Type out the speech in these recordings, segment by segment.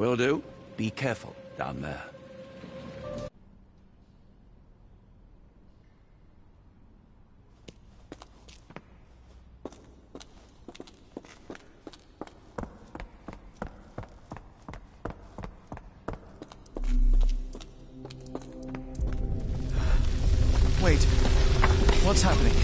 Will do. Be careful down there. Wait. What's happening?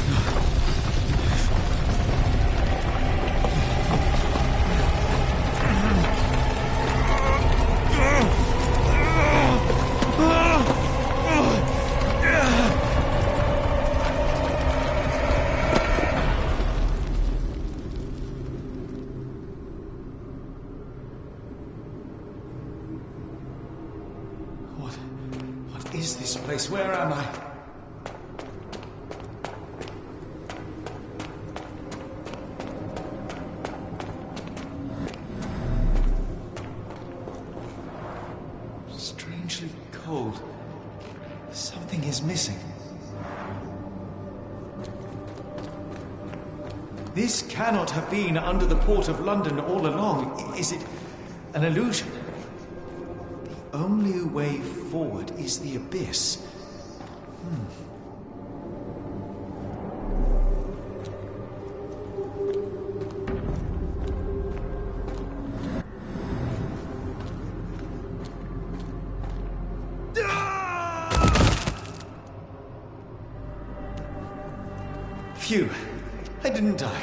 What is this place? Where am I? Strangely cold. Something is missing. This cannot have been under the port of London all along. Is it an illusion? The only way forward is the abyss. Phew, I didn't die.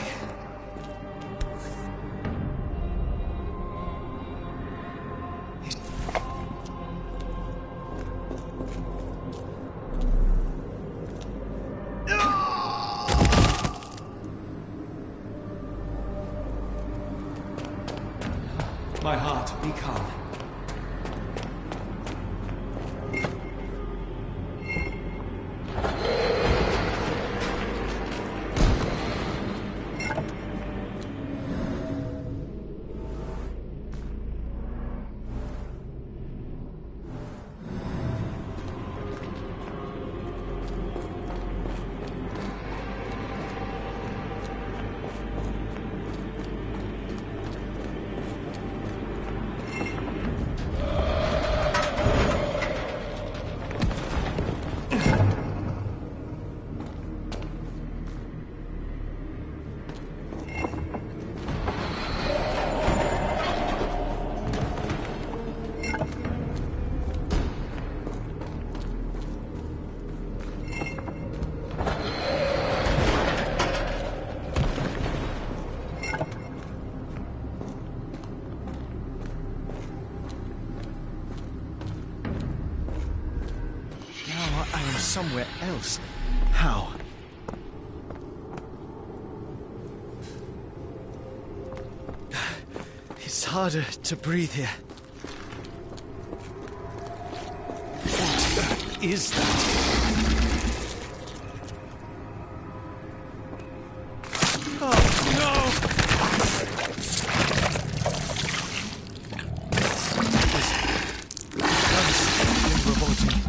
My heart, be calm. I am somewhere else. How? It's harder to breathe here. What is that? Oh, no! This is revolting.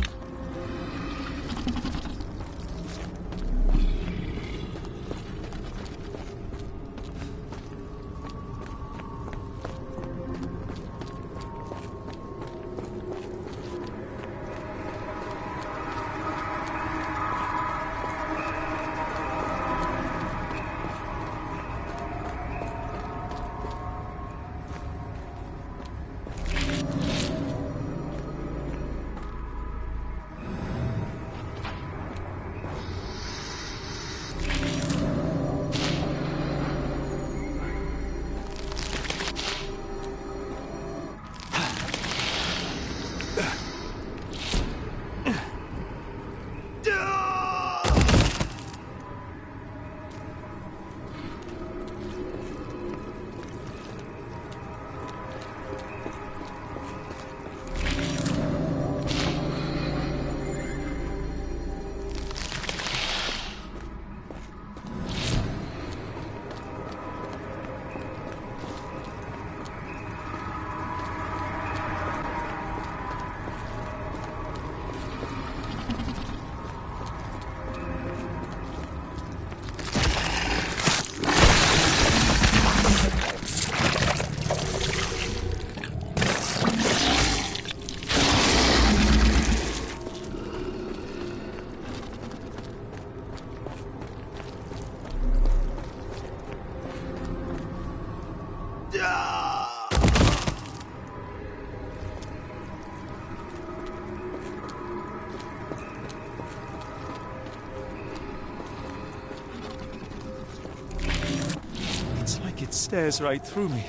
stares right through me.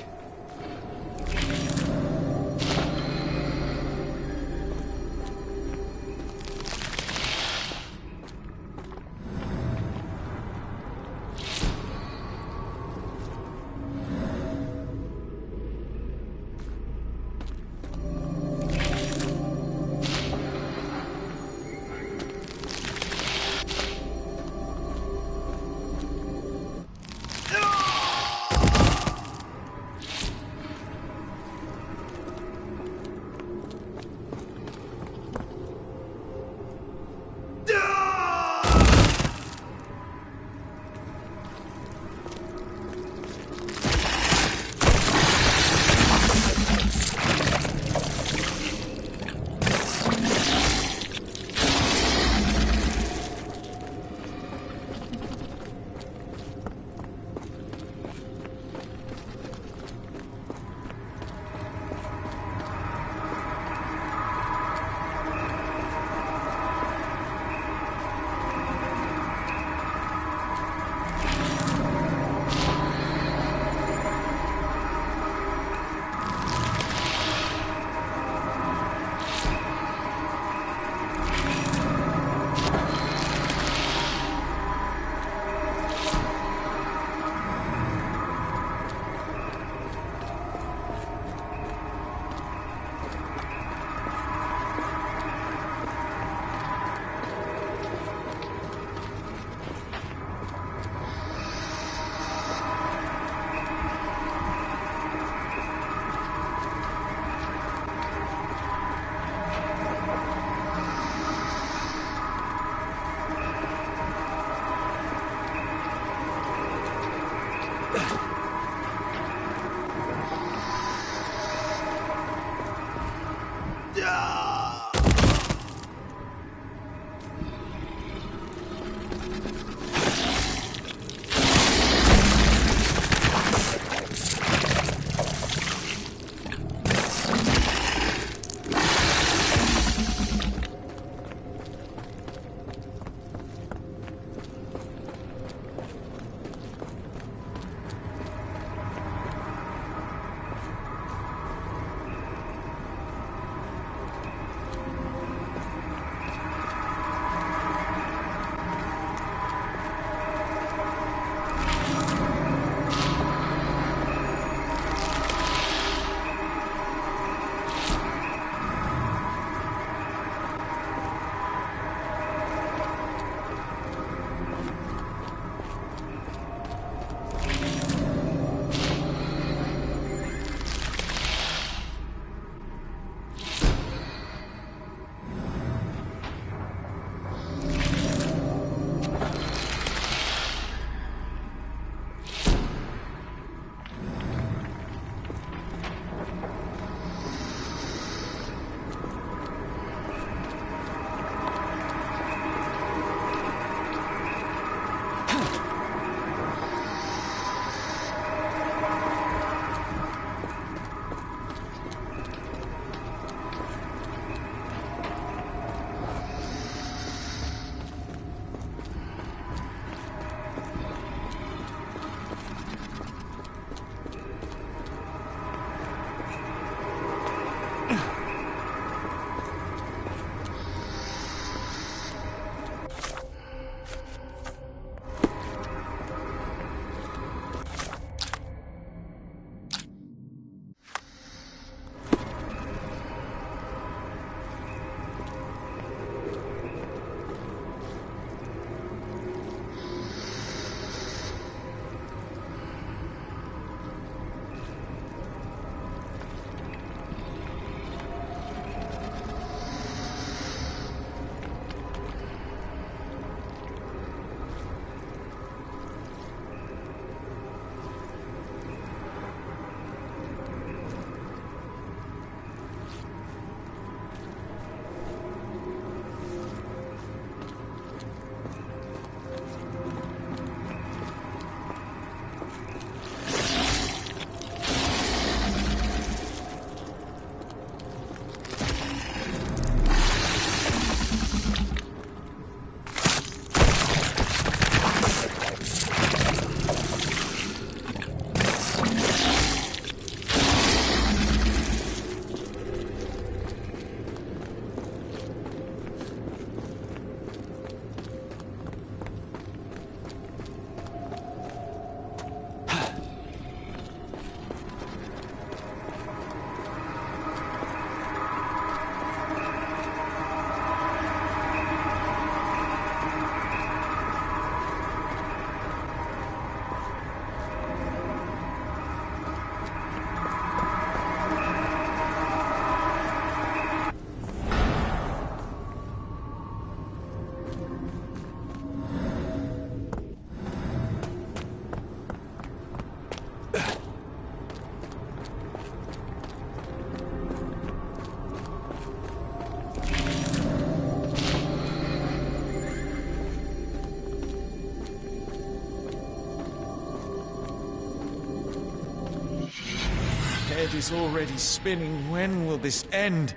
is already spinning. When will this end?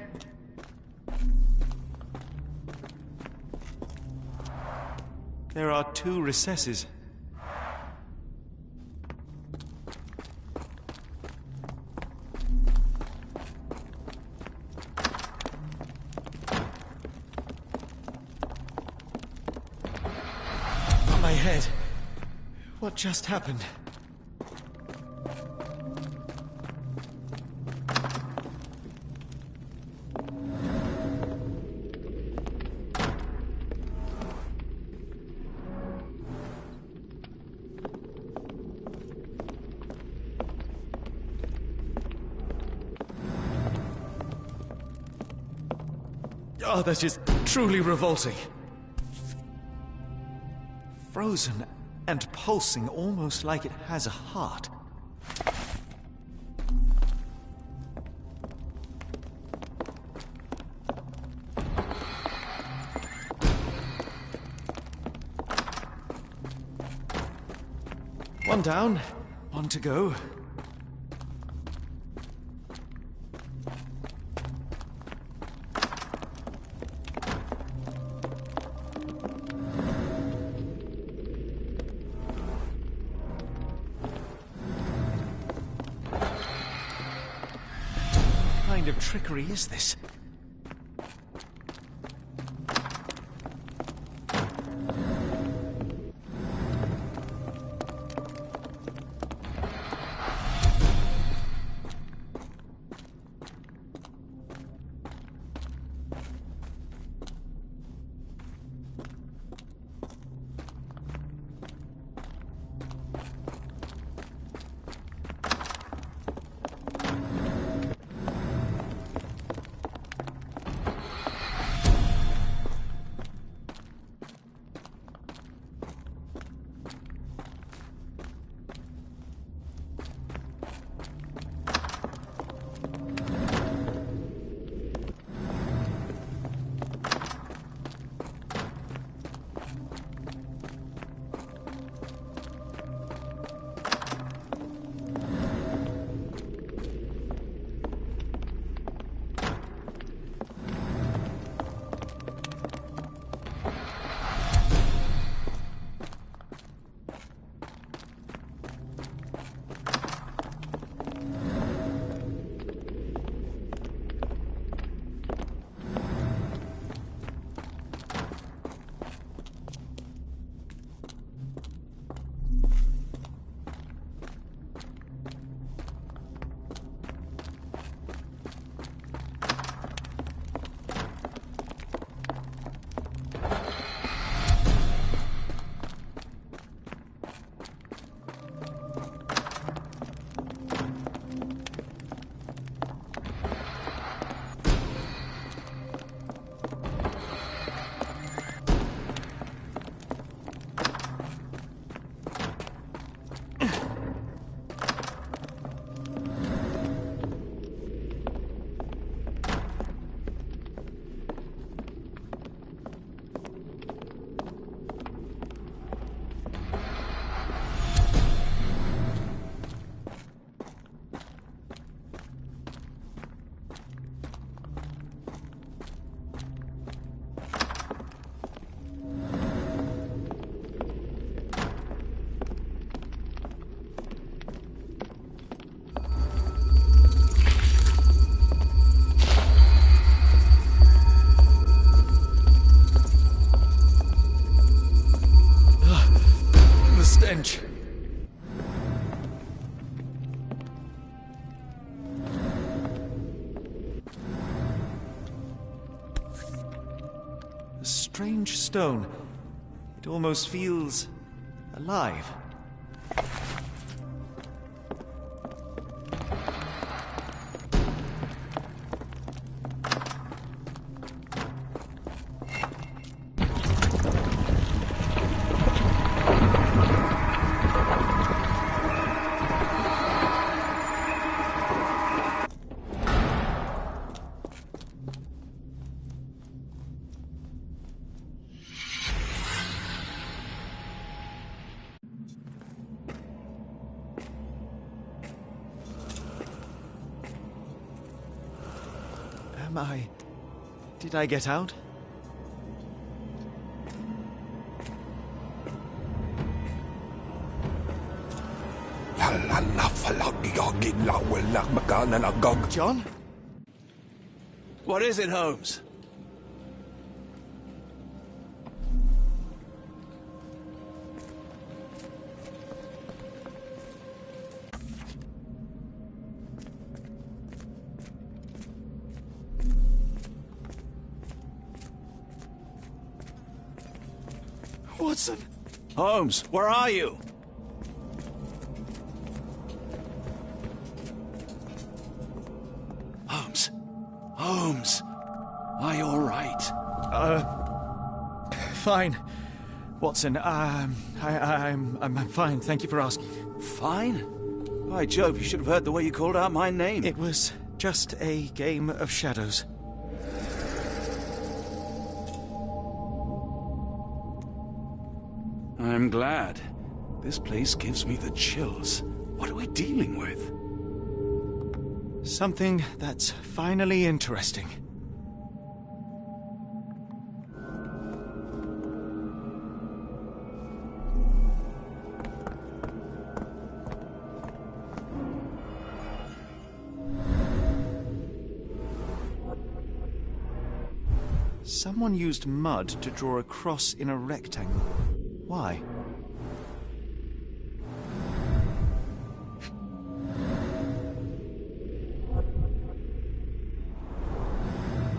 There are 2 recesses. My head. What just happened? Oh, that is truly revolting. Frozen and pulsing, almost like it has a heart. One down, one to go. What kind of trickery is this? stench. A strange stone. It almost feels alive. Did I get out? John? What is it, Holmes? Watson! Holmes, where are you? Holmes. Holmes. Are you all right? Fine. Watson, I'm fine. Thank you for asking. Fine? By Jove, you should have heard the way you called out my name. It was just a game of shadows. I'm glad. This place gives me the chills. What are we dealing with? Something that's finally interesting. Someone used mud to draw a cross in a rectangle. Why?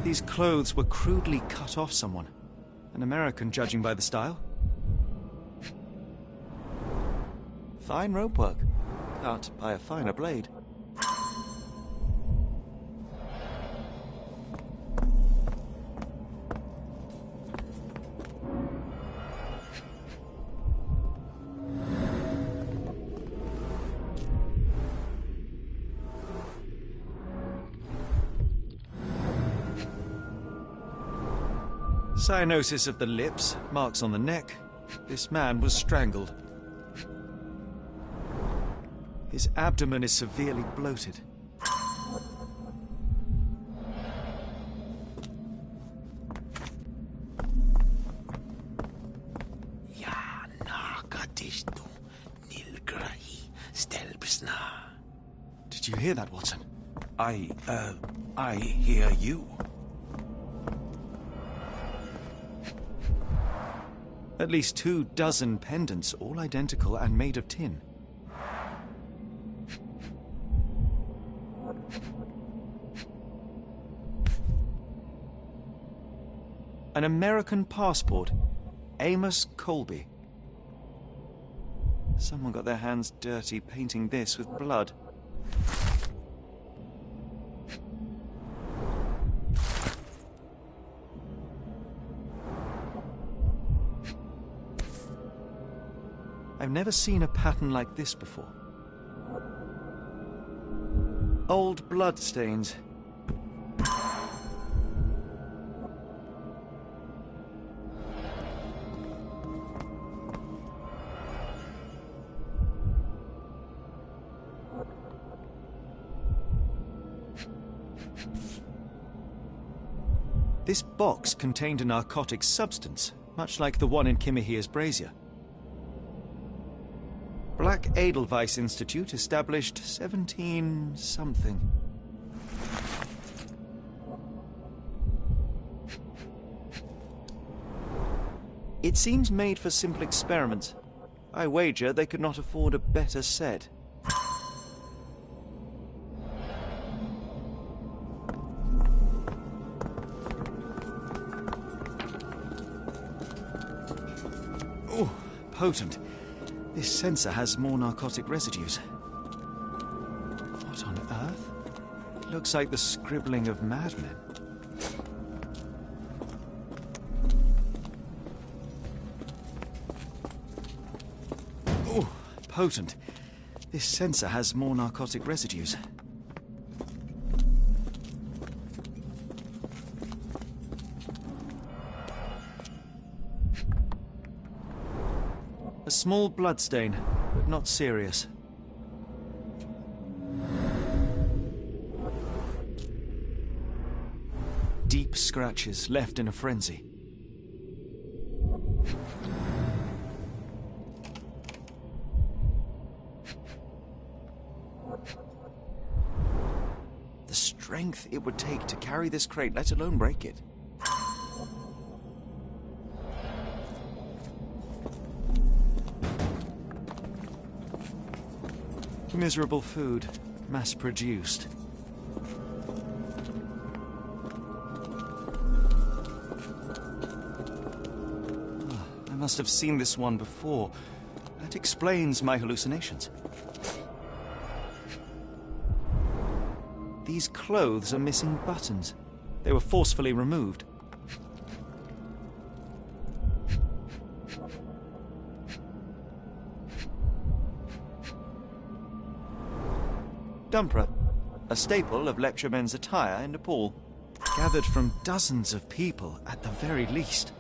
These clothes were crudely cut off someone. An American, judging by the style. Fine rope work, cut by a finer blade. Cyanosis of the lips, marks on the neck. This man was strangled. His abdomen is severely bloated. Did you hear that, Watson? I hear you. At least 24 pendants, all identical and made of tin. An American passport. Amos Colby. Someone got their hands dirty painting this with blood. I've never seen a pattern like this before. Old blood stains. This box contained a narcotic substance, much like the one in Kimihia's brazier. Black Edelweiss Institute, established 17-something. It seems made for simple experiments. I wager they could not afford a better set. Oh, potent. This sensor has more narcotic residues. What on earth? It looks like the scribbling of madmen. Oh, potent. This sensor has more narcotic residues. A small bloodstain, but not serious. deep scratches left in a frenzy. The strength it would take to carry this crate, let alone break it. Miserable food, mass-produced. I must have seen this one before. That explains my hallucinations. These clothes are missing buttons. They were forcefully removed. Dumpra, a staple of lecturemen's attire in Nepal, gathered from dozens of people at the very least.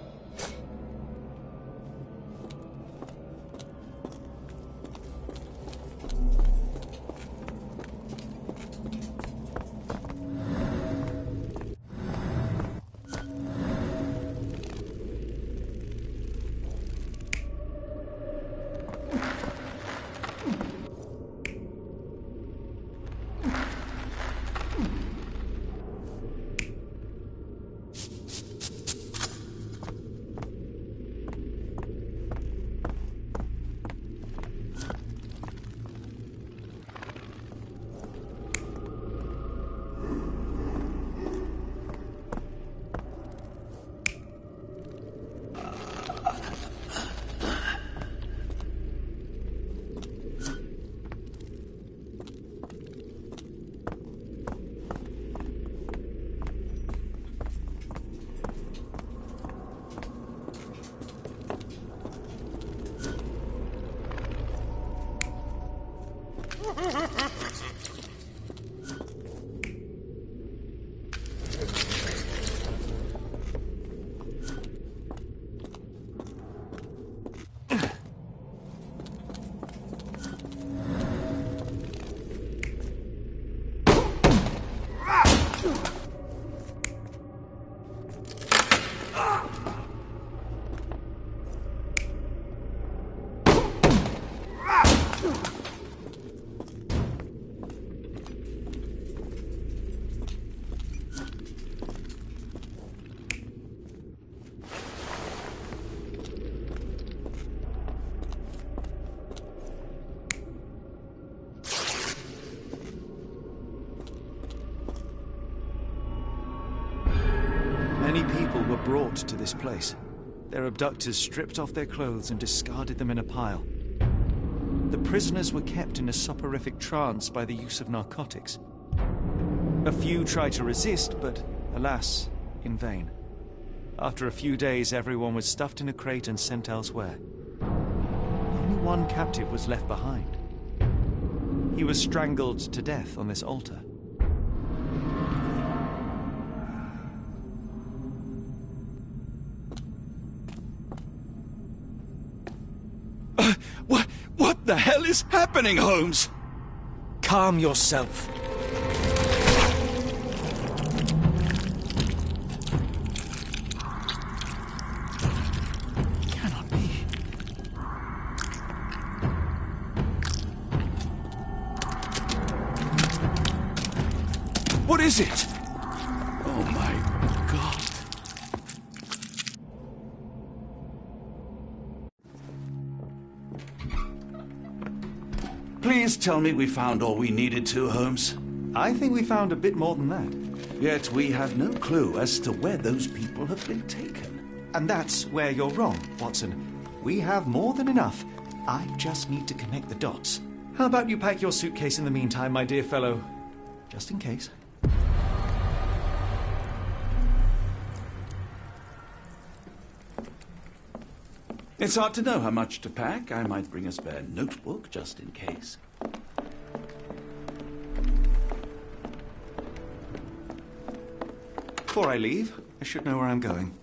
Many people were brought to this place. Their abductors stripped off their clothes and discarded them in a pile. The prisoners were kept in a soporific trance by the use of narcotics. A few tried to resist, but alas, in vain. After a few days, everyone was stuffed in a crate and sent elsewhere. Only one captive was left behind. He was strangled to death on this altar. What the hell is happening, Holmes? Calm yourself. Cannot be. What is it? Oh my God. Please tell me we found all we needed to, Holmes. I think we found a bit more than that. Yet we have no clue as to where those people have been taken. And that's where you're wrong, Watson. We have more than enough. I just need to connect the dots. How about you pack your suitcase in the meantime, my dear fellow? Just in case. It's hard to know how much to pack. I might bring a spare notebook just in case. Before I leave, I should know where I'm going.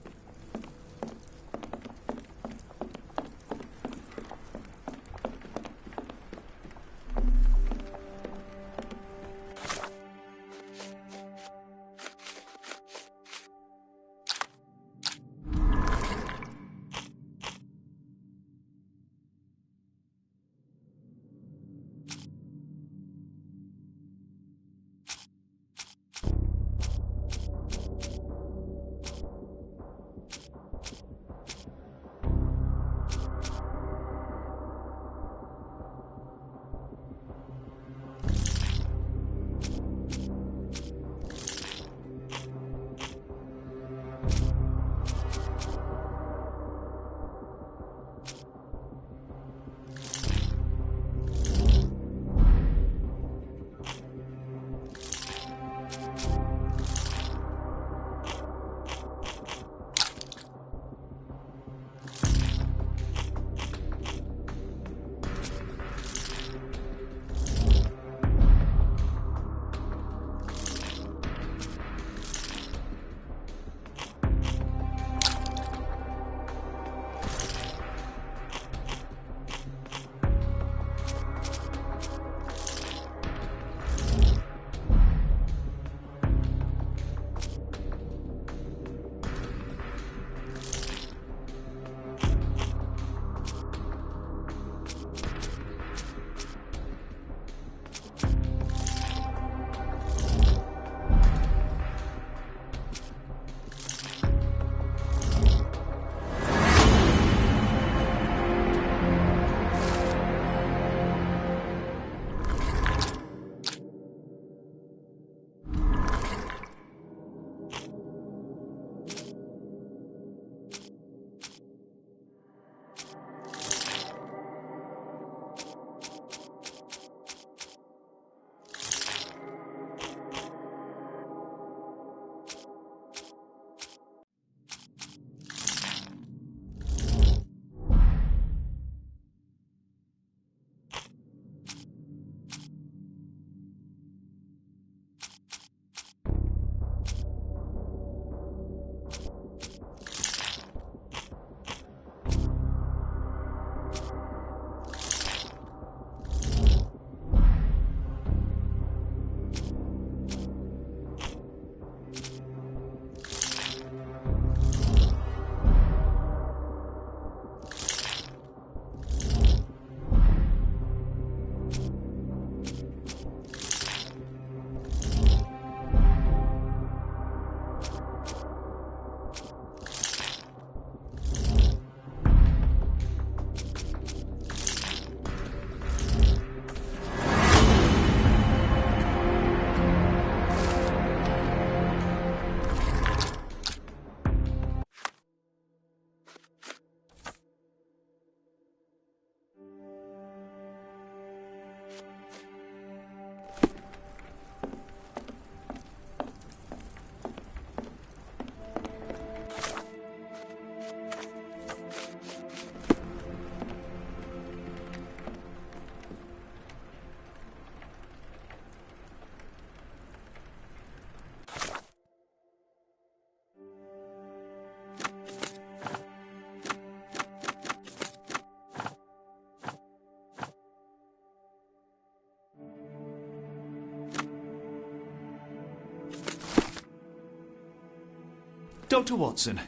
Dr. Watson,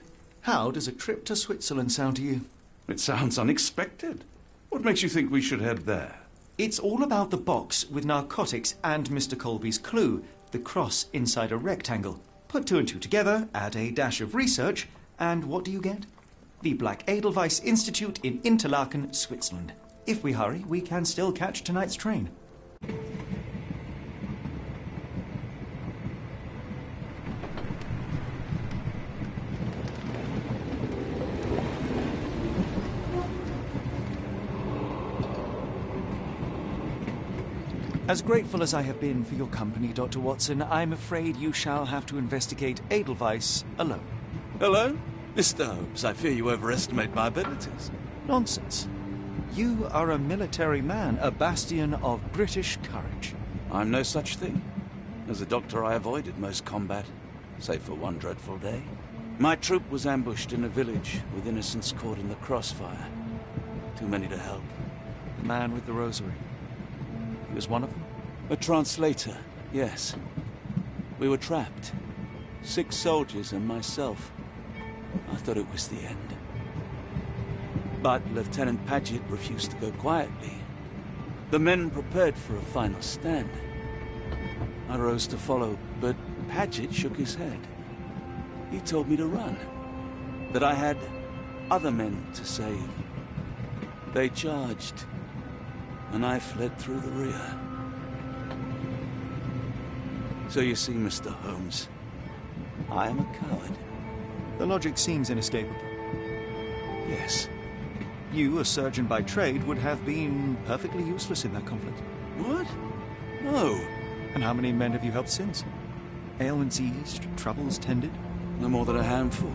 how does a trip to Switzerland sound to you? It sounds unexpected. What makes you think we should head there? It's all about the box with narcotics and Mr. Colby's clue, the cross inside a rectangle. Put two and two together, add a dash of research, and what do you get? The Black Edelweiss Institute in Interlaken, Switzerland. If we hurry, we can still catch tonight's train. As grateful as I have been for your company, Dr. Watson, I'm afraid you shall have to investigate Edelweiss alone. Hello? Mr. Holmes, I fear you overestimate my abilities. Nonsense. You are a military man, a bastion of British courage. I'm no such thing. As a doctor, I avoided most combat, save for one dreadful day. My troop was ambushed in a village with innocents caught in the crossfire. Too many to help. The man with the rosary. He was one of them? A translator, yes. We were trapped. 6 soldiers and myself. I thought it was the end. But Lieutenant Paget refused to go quietly. The men prepared for a final stand. I rose to follow, but Paget shook his head. He told me to run. That I had other men to save. They charged, and I fled through the rear. So you see, Mr. Holmes, I am a coward. The logic seems inescapable. Yes. You, a surgeon by trade, would have been perfectly useless in that conflict. What? No. And how many men have you helped since? Ailments eased, troubles tended? No more than a handful.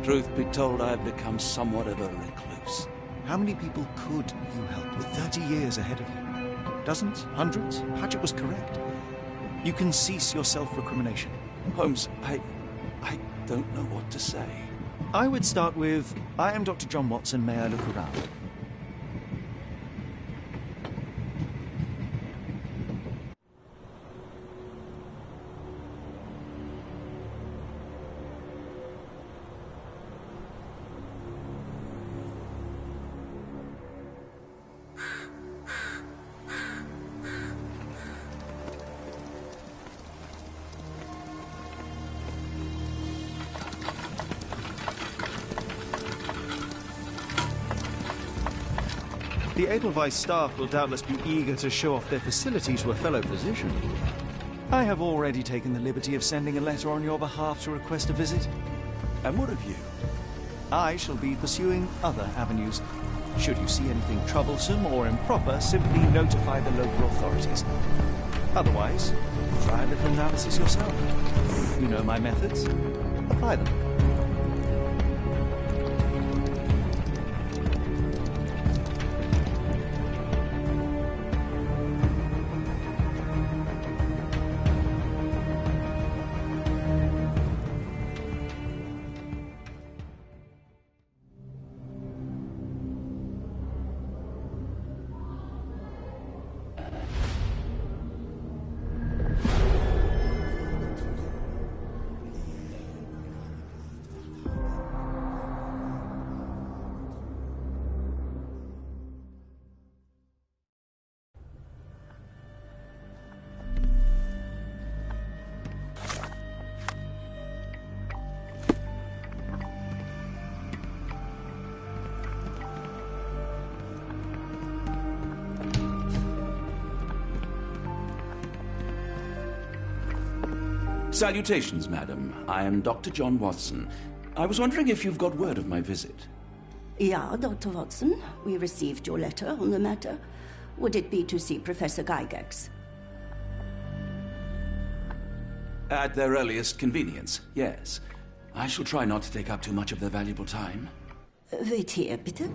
Truth be told, I have become somewhat of a recluse. How many people could you help with 30 years ahead of you? Dozens? Hundreds? Paget was correct. You can cease your self-recrimination. Holmes, I don't know what to say. I would start with, I am Dr. John Watson, may I look around? The Edelweiss staff will doubtless be eager to show off their facilities to a fellow physician. I have already taken the liberty of sending a letter on your behalf to request a visit. And what of you? I shall be pursuing other avenues. Should you see anything troublesome or improper, simply notify the local authorities. Otherwise, try a little analysis yourself. You know my methods. Apply them. Salutations, madam. I am Dr. John Watson. I was wondering if you've got word of my visit. Yeah, Dr. Watson. We received your letter on the matter. Would it be to see Professor Gygax? At their earliest convenience, yes. I shall try not to take up too much of their valuable time. Wait here, bitte.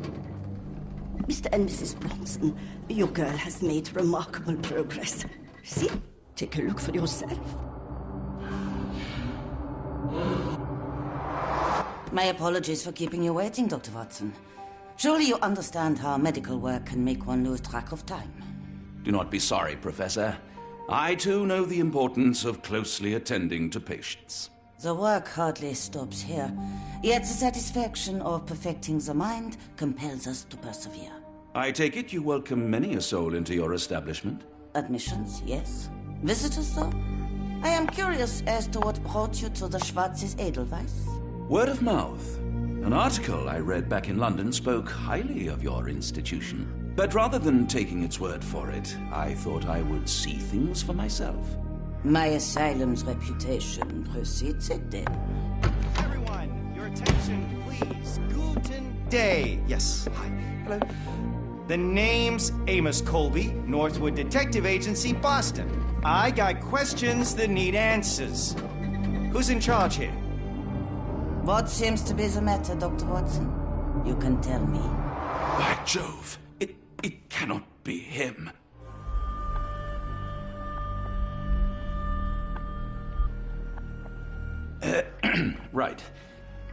Mr. and Mrs. Bronson, your girl has made remarkable progress. See? Take a look for yourself. My apologies for keeping you waiting, Dr. Watson. Surely you understand how medical work can make one lose track of time. Do not be sorry, Professor. I too know the importance of closely attending to patients. The work hardly stops here, yet the satisfaction of perfecting the mind compels us to persevere. I take it you welcome many a soul into your establishment? Admissions, yes. Visitors, though? I am curious as to what brought you to the Schwarzes Edelweiss. Word of mouth. An article I read back in London spoke highly of your institution. But rather than taking its word for it, I thought I would see things for myself. My asylum's reputation precedes it, then. Everyone, your attention, please. Guten Day. Yes, hi. Hello. The name's Amos Colby, Northwood Detective Agency, Boston. I got questions that need answers. Who's in charge here? What seems to be the matter, Dr. Watson? You can tell me. By Jove, it cannot be him. Right.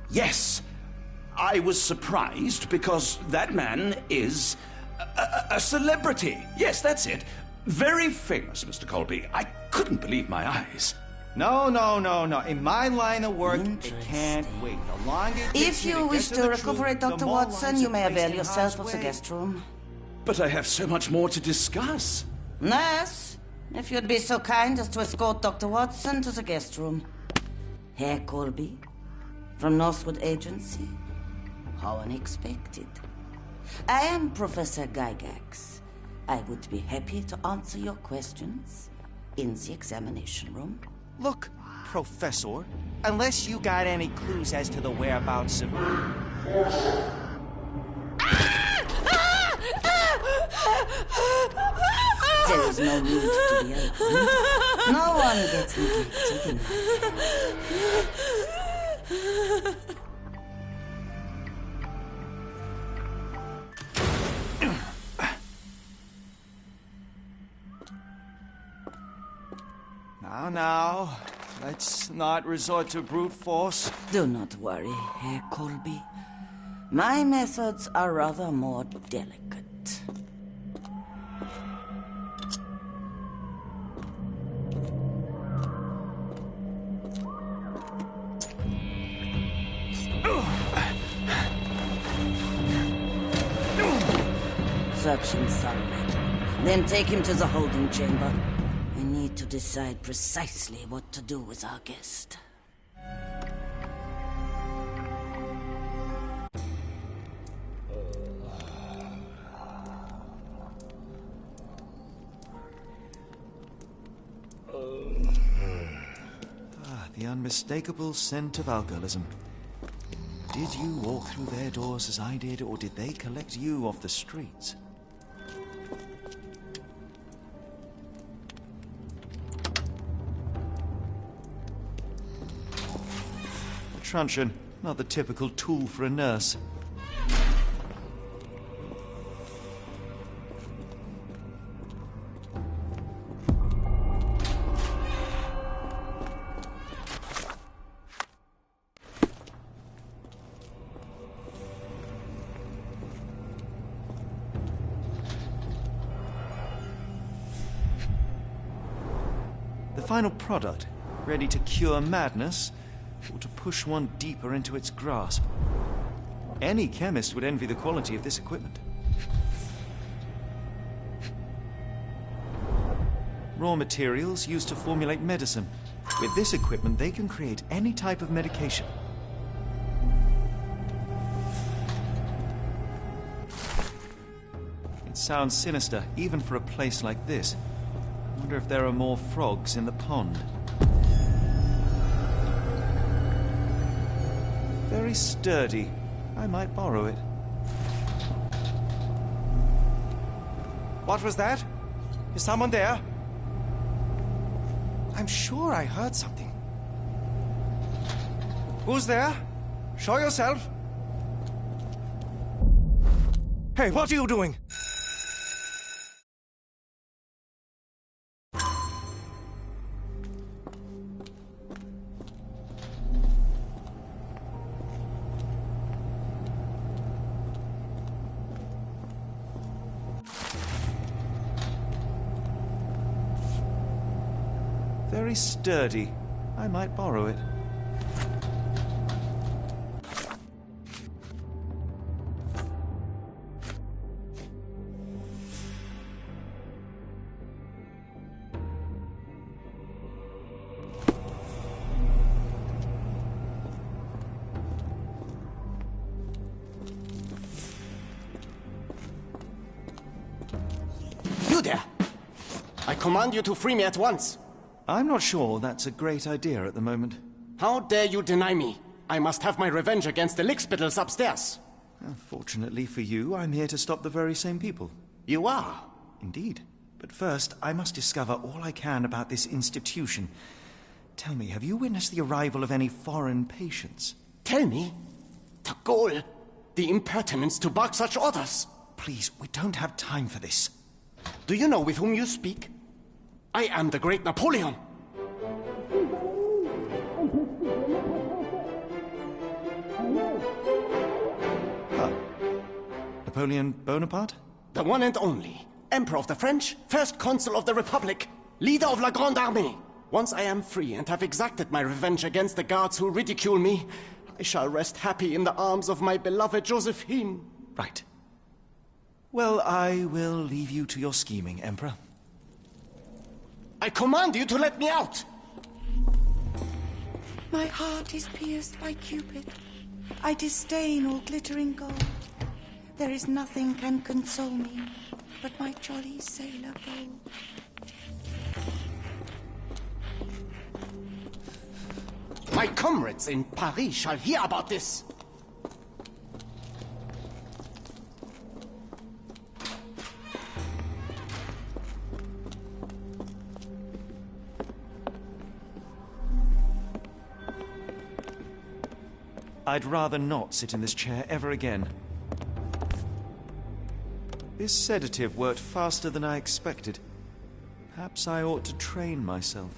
Yes. I was surprised because that man is a celebrity. Yes, that's it. Very famous, Mr. Colby. I couldn't believe my eyes. No. In my line of work, it can't wait. The longer it takes If me you to wish get to the recuperate, truth, the Dr. more Watson, lives you are may placed avail in yourself harm's of the way. guest room. But I have so much more to discuss. Nurse, if you'd be so kind as to escort Dr. Watson to the guest room. Herr Colby, from Northwood Agency. How unexpected. I am Professor Gygax. I would be happy to answer your questions in the examination room. Look, Professor, unless you got any clues as to the whereabouts of... There is no need to be alarmed. No one gets neglected in Now, let's not resort to brute force. Do not worry, Herr Colby. My methods are rather more delicate. Search him thoroughly. Then take him to the holding chamber. I need to decide precisely what to do with our guest. The unmistakable scent of alcoholism. Did you walk through their doors as I did, or did they collect you off the streets? A truncheon, not the typical tool for a nurse. The final product, ready to cure madness, or to push one deeper into its grasp. Any chemist would envy the quality of this equipment. Raw materials used to formulate medicine. With this equipment, they can create any type of medication. It sounds sinister, even for a place like this. I wonder if there are more frogs in the pond. Very sturdy. I might borrow it. What was that? Is someone there? I'm sure I heard something. Who's there? Show yourself. Hey, what are you doing? Very sturdy. I might borrow it. command you to free me at once. I'm not sure that's a great idea at the moment. How dare you deny me? I must have my revenge against the lickspittles upstairs. Fortunately for you, I'm here to stop the very same people. You are? Indeed. But first, I must discover all I can about this institution. Tell me, have you witnessed the arrival of any foreign patients? Tell me? The ghoul! The impertinence to bark such orders! Please, we don't have time for this. Do you know with whom you speak? I am the great Napoleon! Napoleon Bonaparte? The one and only. Emperor of the French, first consul of the Republic, leader of La Grande Armée. Once I am free and have exacted my revenge against the guards who ridicule me, I shall rest happy in the arms of my beloved Josephine. Right. Well, I will leave you to your scheming, Emperor. I command you to let me out! My heart is pierced by Cupid. I disdain all glittering gold. There is nothing can console me but my jolly sailor bold. My comrades in Paris shall hear about this. I'd rather not sit in this chair ever again. This sedative worked faster than I expected. Perhaps I ought to train myself.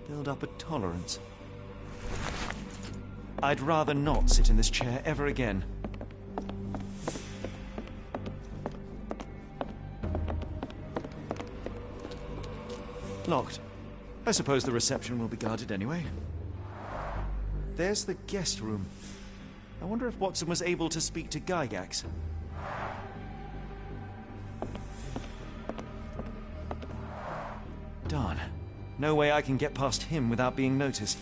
Build up a tolerance. I'd rather not sit in this chair ever again. Locked. I suppose the reception will be guarded anyway. There's the guest room. I wonder if Watson was able to speak to Gygax. Darn. No way I can get past him without being noticed.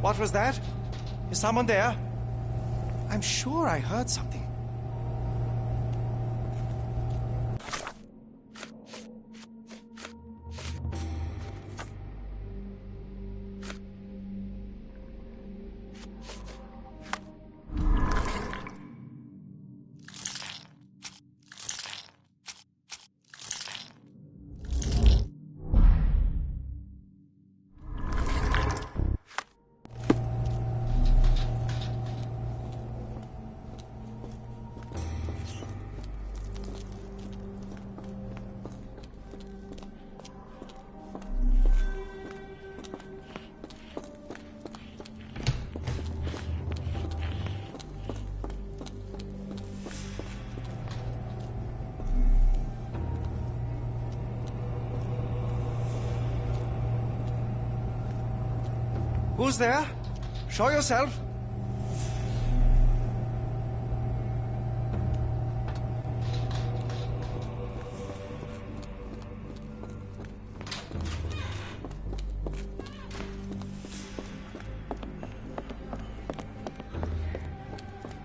What was that? Is someone there? I'm sure I heard something. Who's there? Show yourself.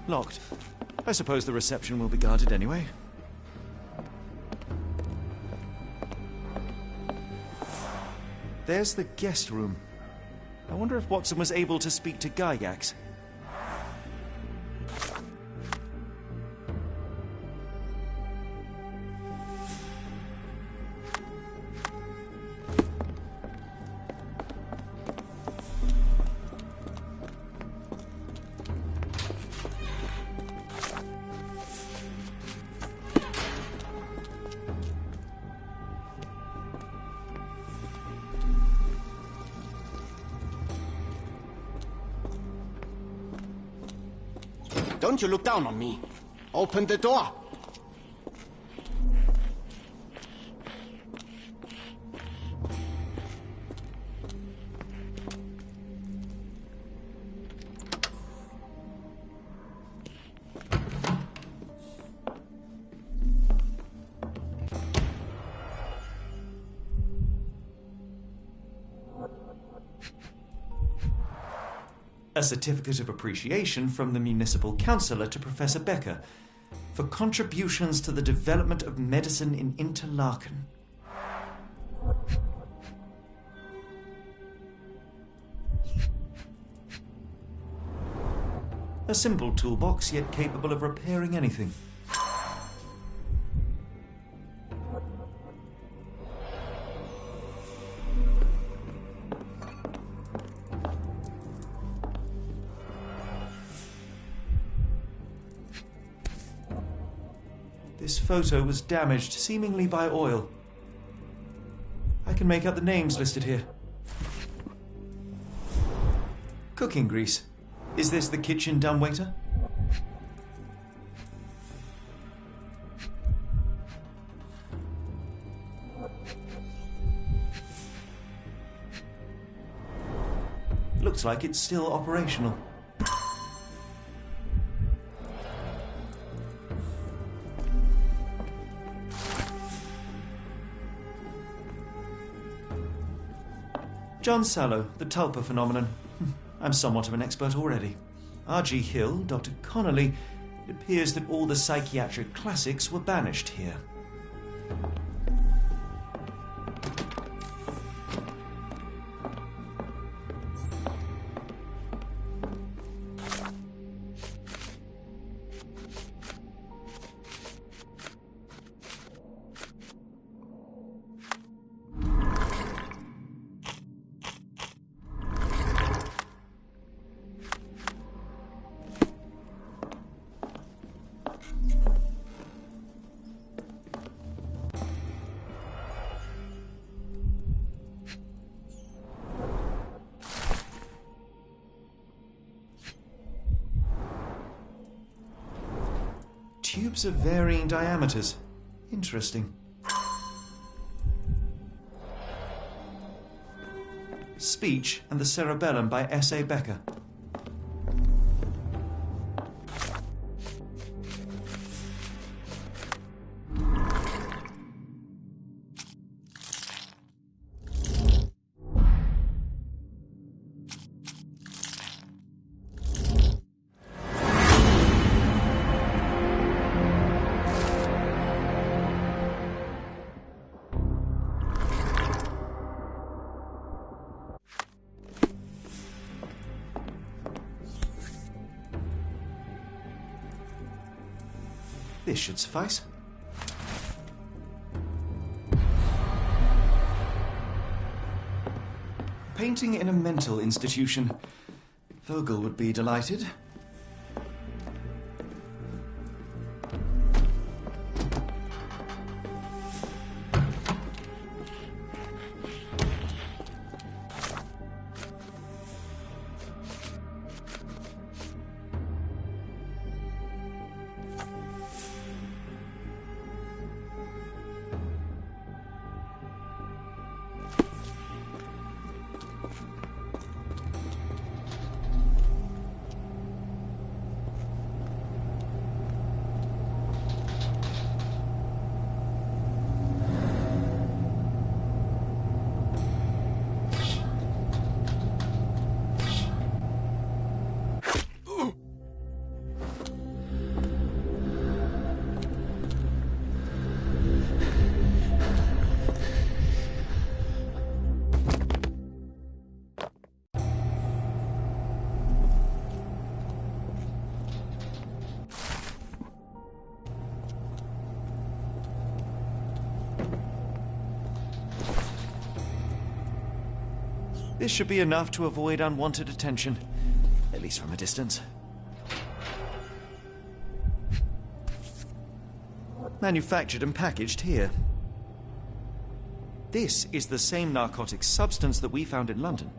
Locked. I suppose the reception will be guarded anyway. There's the guest room. I wonder if Watson was able to speak to Gygax. Don't you look down on me. Open the door. A certificate of appreciation from the municipal councillor to Professor Becker for contributions to the development of medicine in Interlaken. A simple toolbox, yet capable of repairing anything. This photo was damaged, seemingly by oil. I can make out the names listed here. Cooking grease. Is this the kitchen dumbwaiter? Looks like it's still operational. John Sallow, the Tulpa phenomenon. I'm somewhat of an expert already. R.G. Hill, Dr. Connolly. It appears that all the psychiatric classics were banished here. Tubes of varying diameters. Interesting. Speech and the Cerebellum by S.A. Becker. This should suffice. Painting in a mental institution. Vogel would be delighted. This should be enough to avoid unwanted attention, at least from a distance. Manufactured and packaged here. This is the same narcotic substance that we found in London.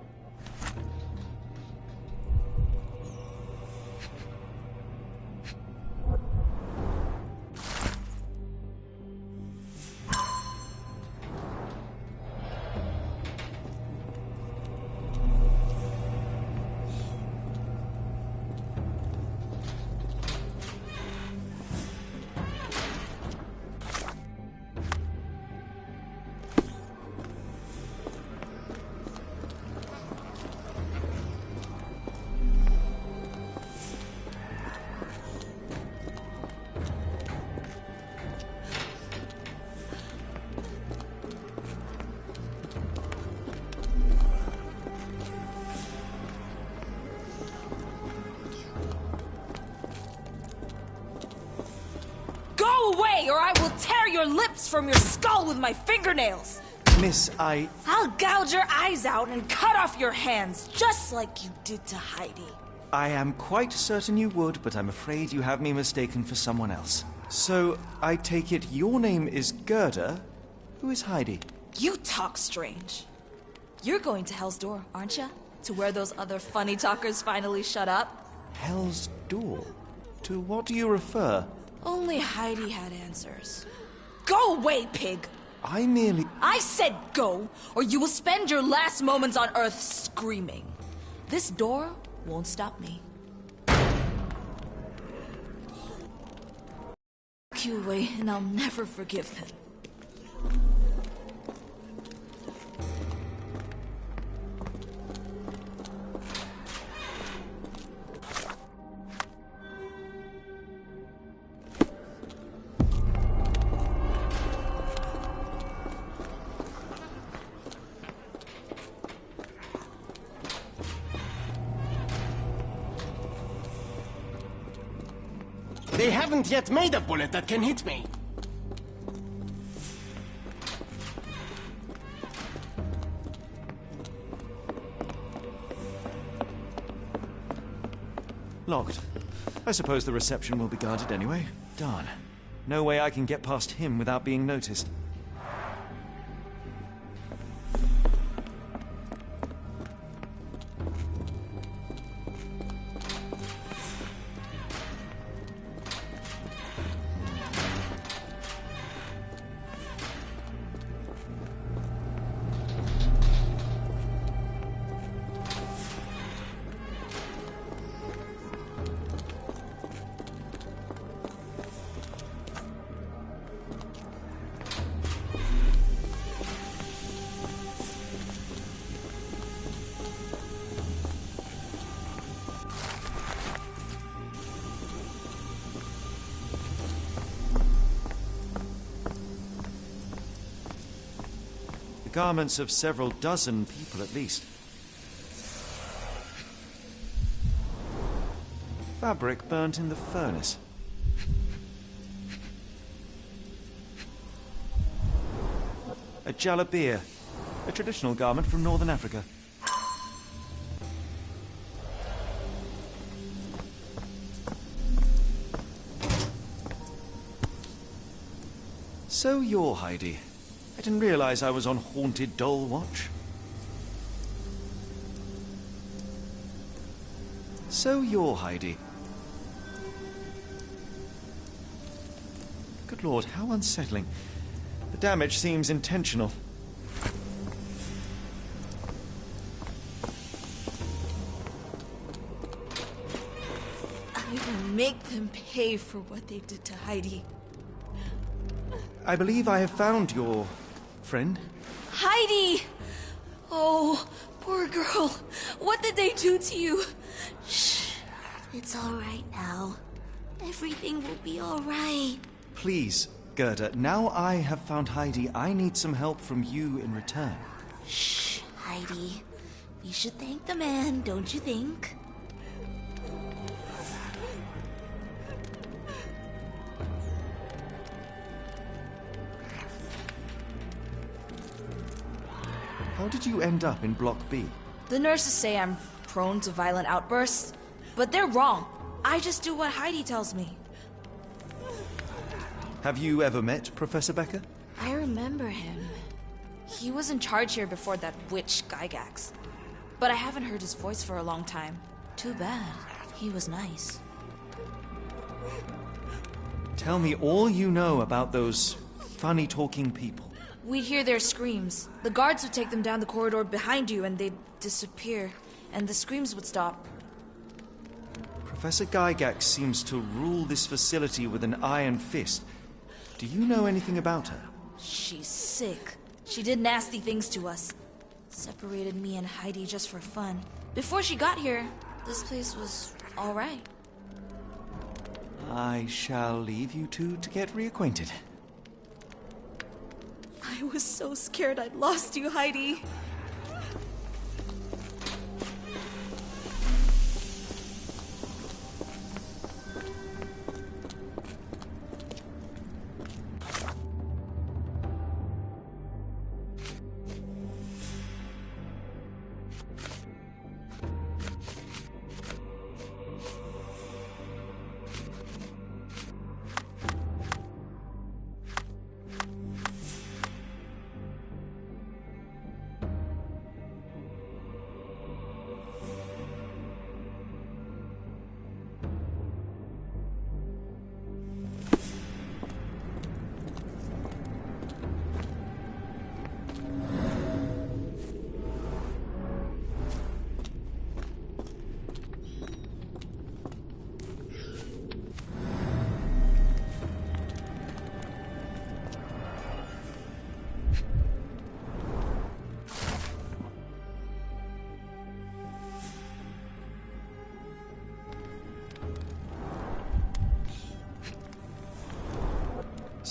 your lips from your skull with my fingernails! Miss, I'll gouge your eyes out and cut off your hands, just like you did to Heidi. I am quite certain you would, but I'm afraid you have me mistaken for someone else. So, I take it your name is Gerda? Who is Heidi? You talk strange. You're going to Hell's Door, aren't you? To where those other funny talkers finally shut up? Hell's Door? To what do you refer? Only Heidi had answers. Go away, pig! I said go, or you will spend your last moments on Earth screaming. This door won't stop me. Lock you away, and I'll never forgive them. They haven't yet made a bullet that can hit me. Locked. I suppose the reception will be guarded anyway. Darn. No way I can get past him without being noticed. Garments of several dozen people at least. Fabric burnt in the furnace. A jalabia, a traditional garment from northern Africa. So you're Heidi. I didn't realize I was on Haunted Doll Watch. So you're Heidi. Good Lord, how unsettling. The damage seems intentional. I will make them pay for what they did to Heidi. I believe I have found your friend. Heidi! Oh, poor girl. What did they do to you? Shh. It's all right now. Everything will be all right. Please, Gerda, now I have found Heidi, I need some help from you in return. Shh, Heidi. We should thank the man, don't you think? How did you end up in Block B? The nurses say I'm prone to violent outbursts, but they're wrong. I just do what Heidi tells me. Have you ever met Professor Becker? I remember him. He was in charge here before that witch Gygax. But I haven't heard his voice for a long time. Too bad. He was nice. Tell me all you know about those funny-talking people. We'd hear their screams. The guards would take them down the corridor behind you and they'd disappear. And the screams would stop. Professor Gygax seems to rule this facility with an iron fist. Do you know anything about her? She's sick. She did nasty things to us. Separated me and Heidi just for fun. Before she got here, this place was all right. I shall leave you two to get reacquainted. I was so scared I'd lost you, Heidi.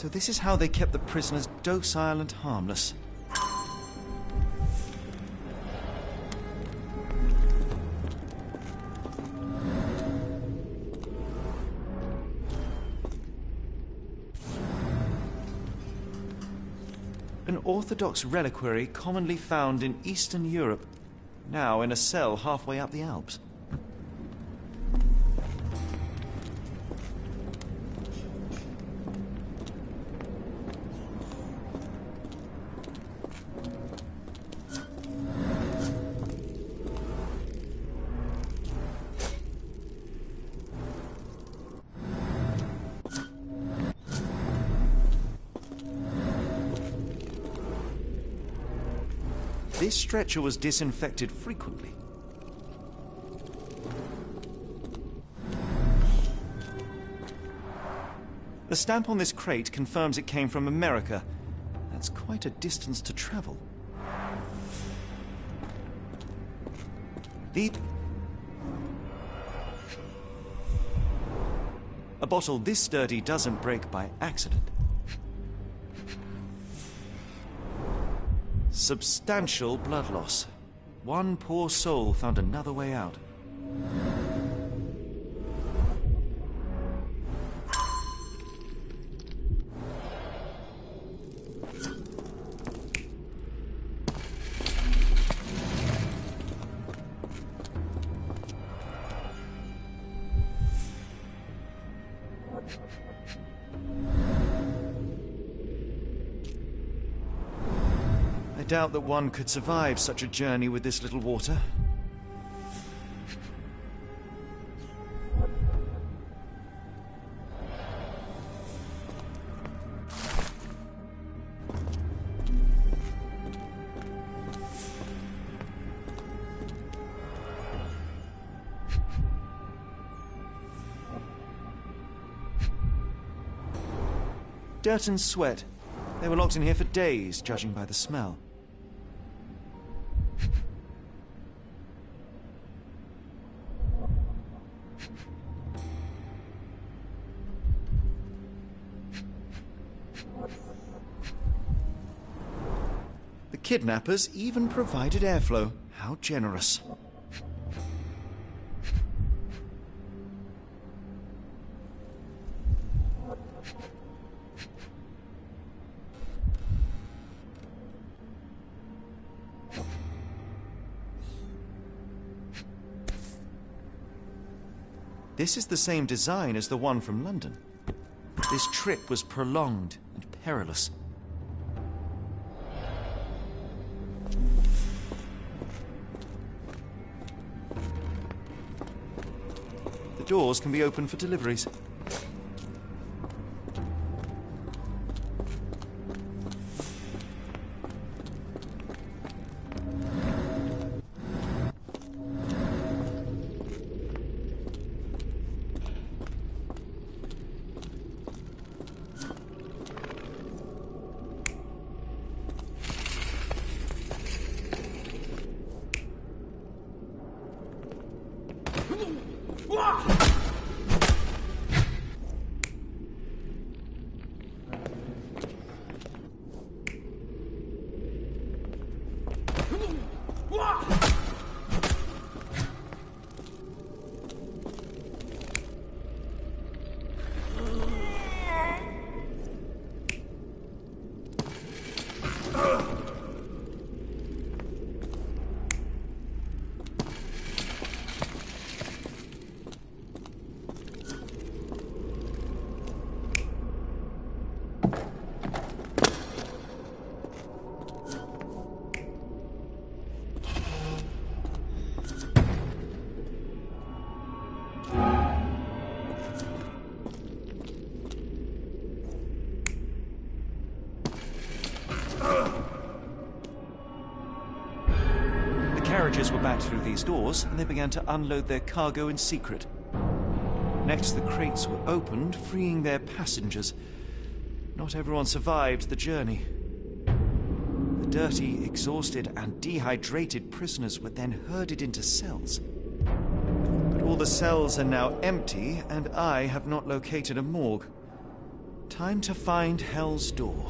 So this is how they kept the prisoners docile and harmless. An Orthodox reliquary commonly found in Eastern Europe, now in a cell halfway up the Alps. This stretcher was disinfected frequently. The stamp on this crate confirms it came from America. That's quite a distance to travel. A bottle this sturdy doesn't break by accident. Substantial blood loss. One poor soul found another way out. I doubt that one could survive such a journey with this little water. Dirt and sweat. They were locked in here for days, judging by the smell. The kidnappers even provided airflow. How generous. This is the same design as the one from London. This trip was prolonged and perilous. The doors can be opened for deliveries. Carriages were backed through these doors, and they began to unload their cargo in secret. Next, the crates were opened, freeing their passengers. Not everyone survived the journey. The dirty, exhausted, and dehydrated prisoners were then herded into cells. But all the cells are now empty, and I have not located a morgue. Time to find Hell's Door.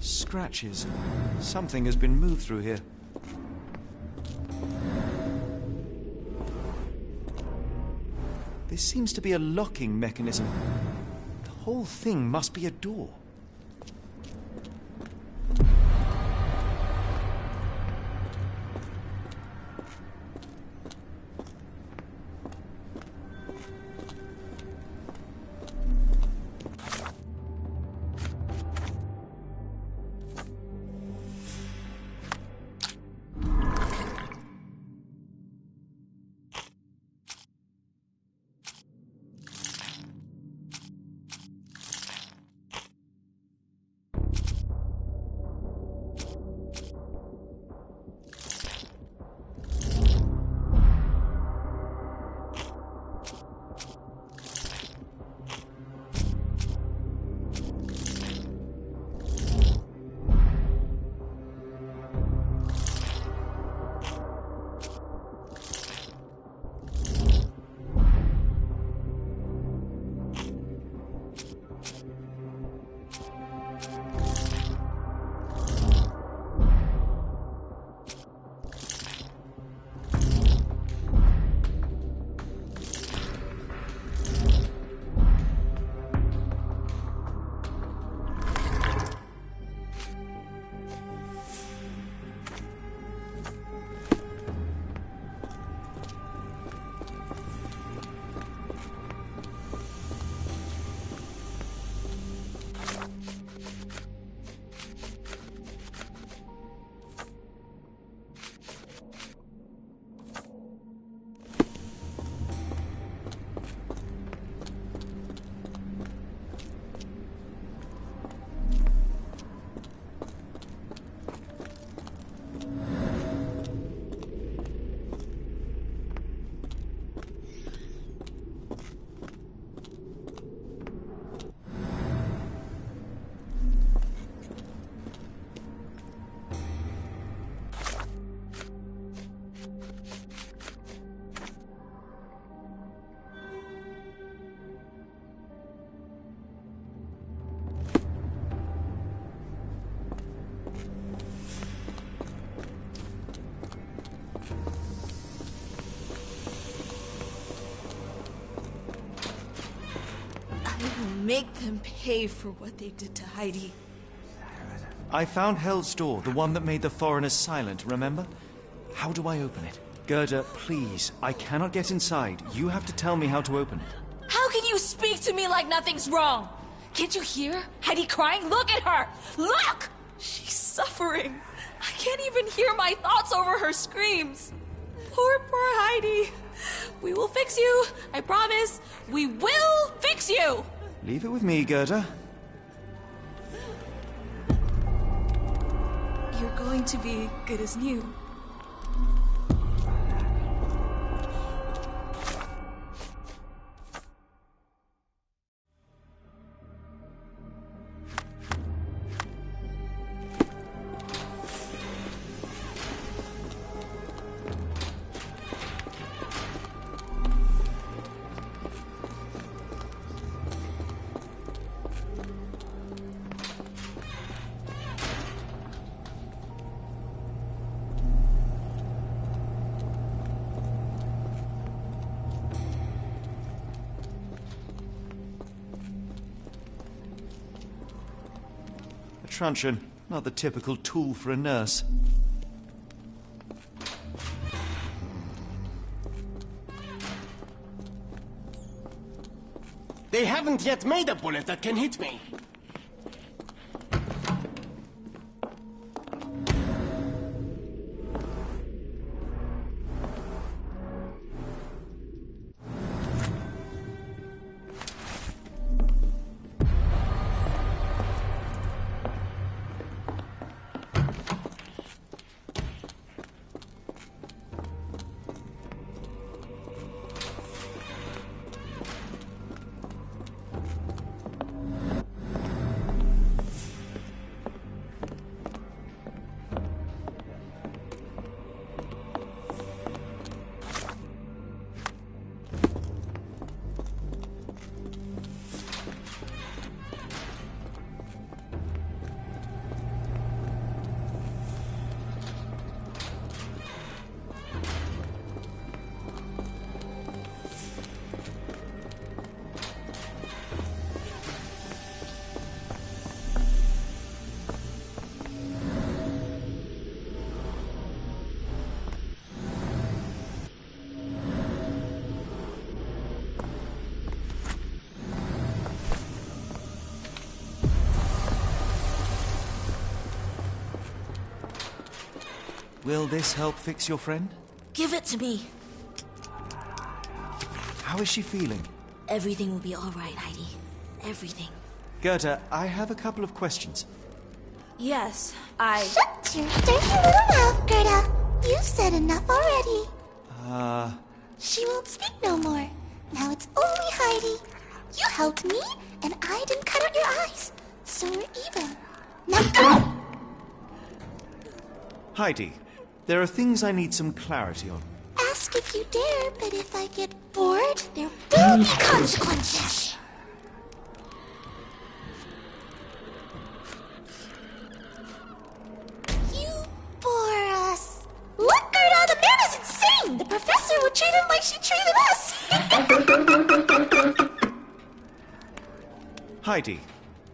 Scratches. Something has been moved through here. This seems to be a locking mechanism. The whole thing must be a door. Make them pay for what they did to Heidi. I found Hell's Door, the one that made the foreigners silent, remember? How do I open it? Gerda, please, I cannot get inside. You have to tell me how to open it. How can you speak to me like nothing's wrong? Can't you hear Heidi crying? Look at her! Look! She's suffering. I can't even hear my thoughts over her screams. Poor Heidi. We will fix you. I promise. We will fix you! Leave it with me, Gerda. You're going to be good as new. truncheon, not the typical tool for a nurse. They haven't yet made a bullet that can hit me. Will this help fix your friend? Give it to me. How is she feeling? Everything will be all right, Heidi. Everything. Gerda, I have a couple of questions. Yes, Shut your dirty little mouth, Gerda. You've said enough already. She won't speak no more. Now it's only Heidi. You helped me, and I didn't cut out your eyes. So we're even. Now go! Heidi, there are things I need some clarity on. Ask if you dare, but if I get bored, there will be consequences. You bore us. Look, Gerda, the man is insane. The professor would treat him like she treated us. Heidi,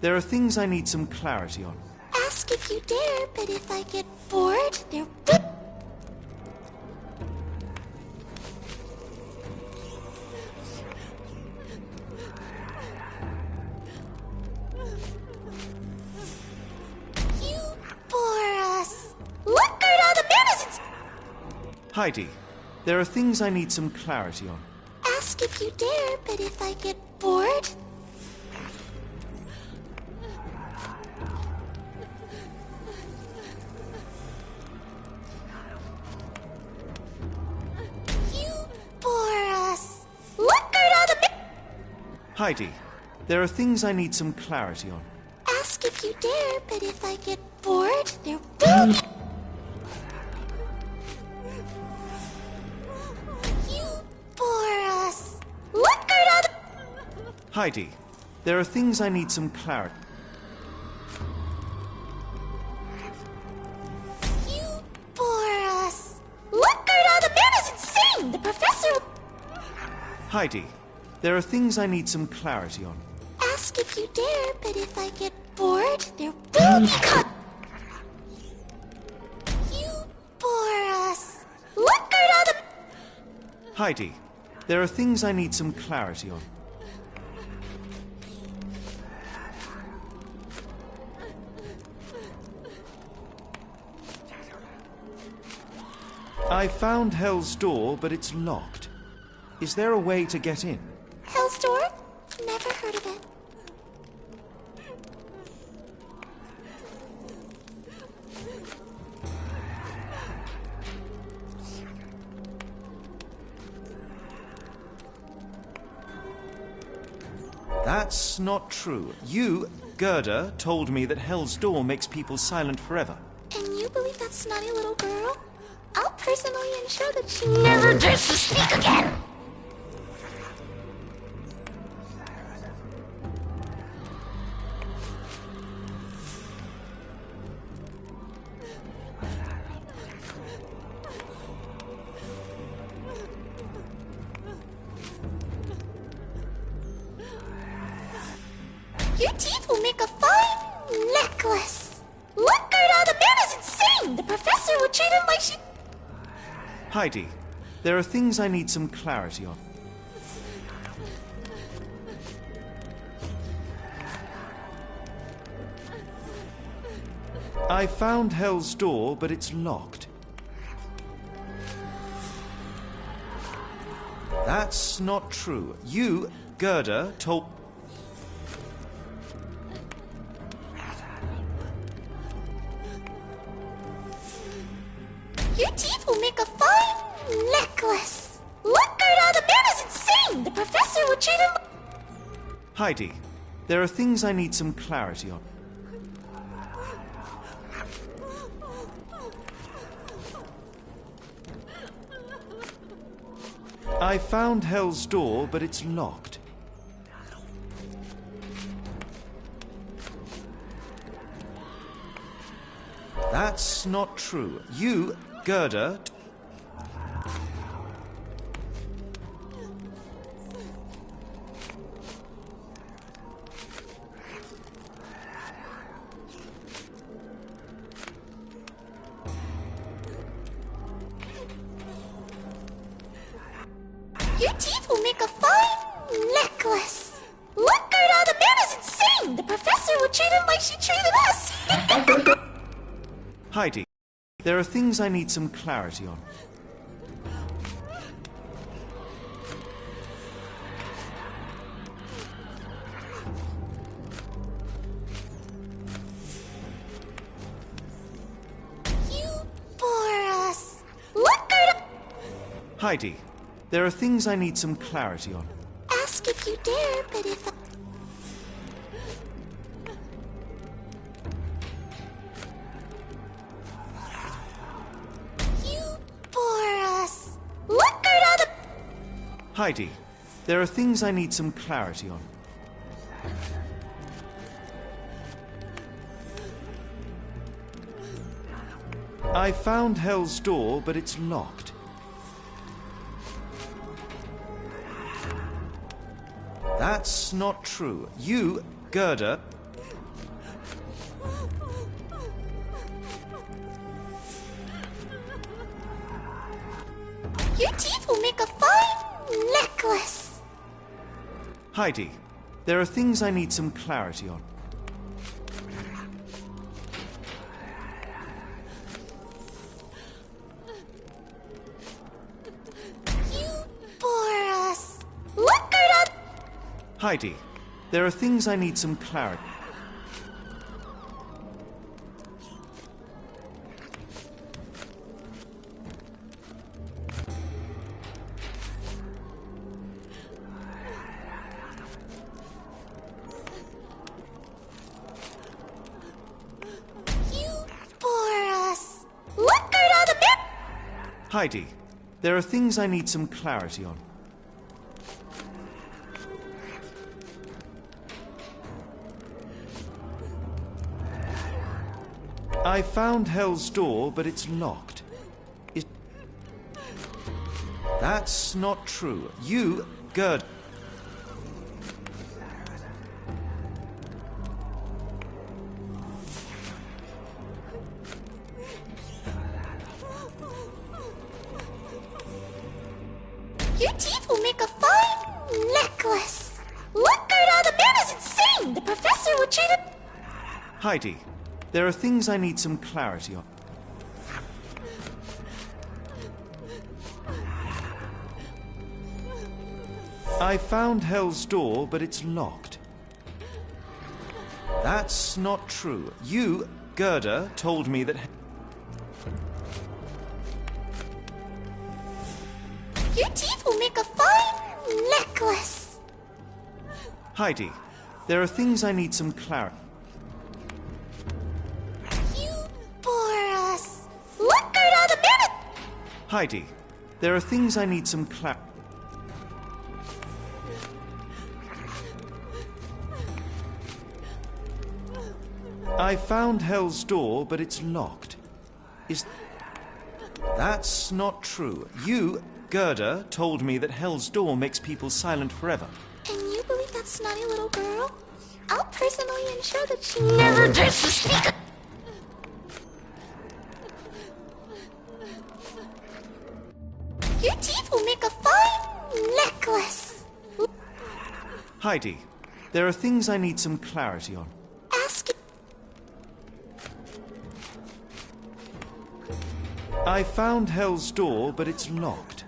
there are things I need some clarity on. Ask if you dare, but if I get bored, there will... You bore us. Look, Gerda, the man is Heidi, there are things I need some clarity on. Ask if you dare, but if I get bored... Heidi, there are things I need some clarity on. Ask if you dare, but if I get bored, there will be... You bore us. Look, Gerda! Heidi, there are things I need some clarity. You bore us. Look, Gerda, the man is insane! The professor... Heidi, there are things I need some clarity on. Ask if you dare, but if I get bored, there will be... You bore us. Look, Gerda, the... Heidi, there are things I need some clarity on. I found Hell's Door, but it's locked. Is there a way to get in? Hell's Door? Never heard of it. That's not true. You, Gerda, told me that Hell's Door makes people silent forever. And you believe that snotty little girl? I'll personally ensure that she never dares to speak again! Your teeth will make a fine necklace. would treat him like she... Heidi, there are things I need some clarity on. I found Hell's Door, but it's locked. That's not true. You, Gerda, told... Your teeth will make a fine necklace. Look, Gerda, the man is insane. The professor would treat him... Heidi, there are things I need some clarity on. I found Hell's Door, but it's locked. That's not true. You, Gerda... Your teeth will make a fine necklace. Look, Gerda, the man is insane. The professor would treat him like she treated us. Heidi, there are things I need some clarity on. You bore us. Look, Gerda... Heidi, there are things I need some clarity on. Ask if you dare, but if... You bore us. Look, Gerda, the... Heidi, there are things I need some clarity on. I found Hell's Door, but it's locked. That's not true. You, Gerda... Your teeth will make a fine necklace. Heidi, there are things I need some clarity on. You bore us. Look, Gerda... Heidi, there are things I need some clarity. You bore us. Look, Gerda, the man... Heidi, there are things I need some clarity on. I found Hell's Door, but it's locked. That's not true. You, Gerda... Your teeth will make a fine necklace. Look, Gerda, the man is insane. The professor would treat him... Heidi, there are things I need some clarity on. I found Hell's Door, but it's locked. That's not true. You, Gerda, told me that... Your teeth will make a fine necklace. Heidi, there are things I need some clarity... You bore us. Look, Gerda, the man... Heidi, there are things I need some clarity... I found Hell's Door, but it's locked. That's not true. You, Gerda, told me that Hell's Door makes people silent forever. And you believe that snotty little girl? I'll personally ensure that she never dares to speak. Your teeth will make a fine necklace. Heidi, there are things I need some clarity on. Ask it. I found Hell's Door, but it's locked.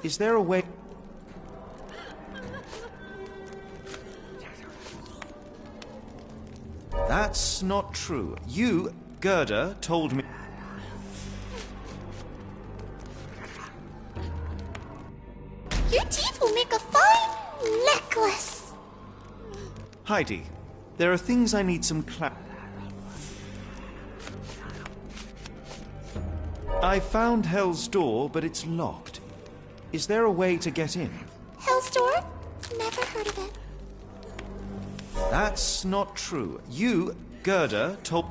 Is there a way... That's not true. You, Gerda, told me... Your teeth will make a fine necklace. Heidi, there are things I need some I found Hell's Door, but it's locked. Is there a way to get in? Hell's Door? Never heard of it. That's not true. You, Gerda, told...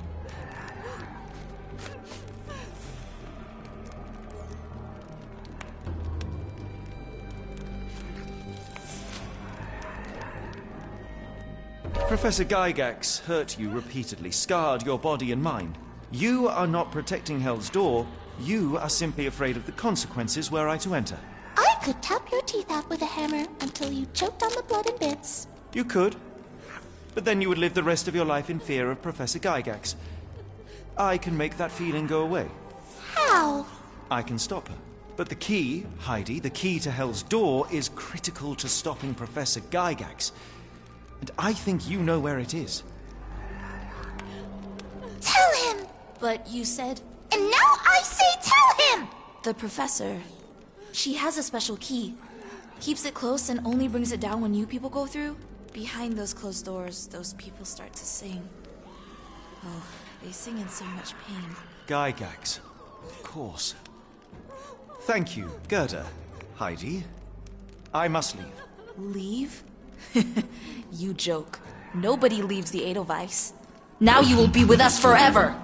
Professor Gygax hurt you repeatedly, scarred your body and mind. You are not protecting Hell's Door. You are simply afraid of the consequences were I to enter. I could tap your teeth out with a hammer until you choked on the blood in bits. You could. But then you would live the rest of your life in fear of Professor Gygax. I can make that feeling go away. How? I can stop her. But the key, Heidi, the key to Hell's Door is critical to stopping Professor Gygax. And I think you know where it is. Tell him! But you said... And now I say tell him! The professor. She has a special key. Keeps it close and only brings it down when you people go through. Behind those closed doors, those people start to sing. Oh, they sing in so much pain. Gygax. Of course. Thank you, Gerda. Heidi. I must leave. Leave? You joke. Nobody leaves the Edelweiss. Now you will be with us forever!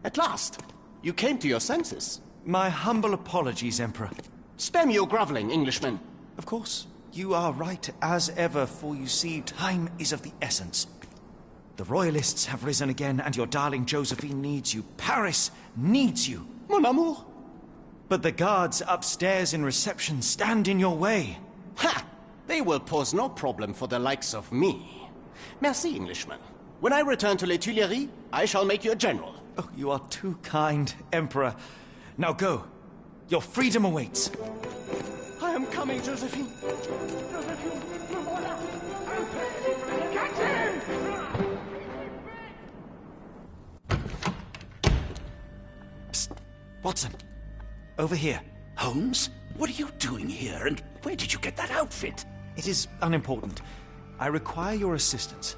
At last, you came to your senses. My humble apologies, Emperor. Spare me your groveling, Englishman. Of course, you are right as ever, for you see, time is of the essence. The Royalists have risen again, and your darling Josephine needs you. Paris needs you. Mon amour. But the guards upstairs in reception stand in your way. Ha! They will pose no problem for the likes of me. Merci, Englishman. When I return to Les Tuileries, I shall make you a general. Oh, you are too kind, Emperor. Now go. Your freedom awaits. I am coming, Josephine. Josephine, me voilà. Catch him! Psst. Watson. Over here. Holmes? What are you doing here, and where did you get that outfit? It is unimportant. I require your assistance.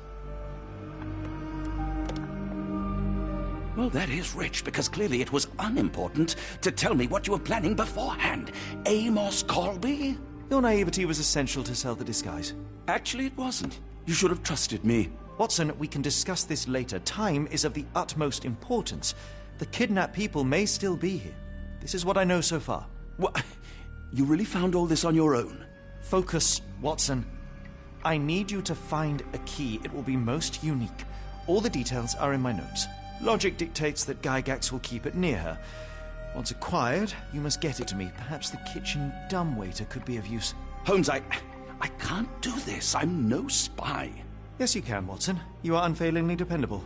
Well, that is rich, because clearly it was unimportant to tell me what you were planning beforehand. Amos Colby? Your naivety was essential to sell the disguise. Actually, it wasn't. You should have trusted me. Watson, we can discuss this later. Time is of the utmost importance. The kidnapped people may still be here. This is what I know so far. What? You really found all this on your own? Focus, Watson. I need you to find a key. It will be most unique. All the details are in my notes. Logic dictates that Gygax will keep it near her. Once acquired, you must get it to me. Perhaps the kitchen dumbwaiter could be of use. Holmes, I can't do this. I'm no spy. Yes, you can, Watson. You are unfailingly dependable.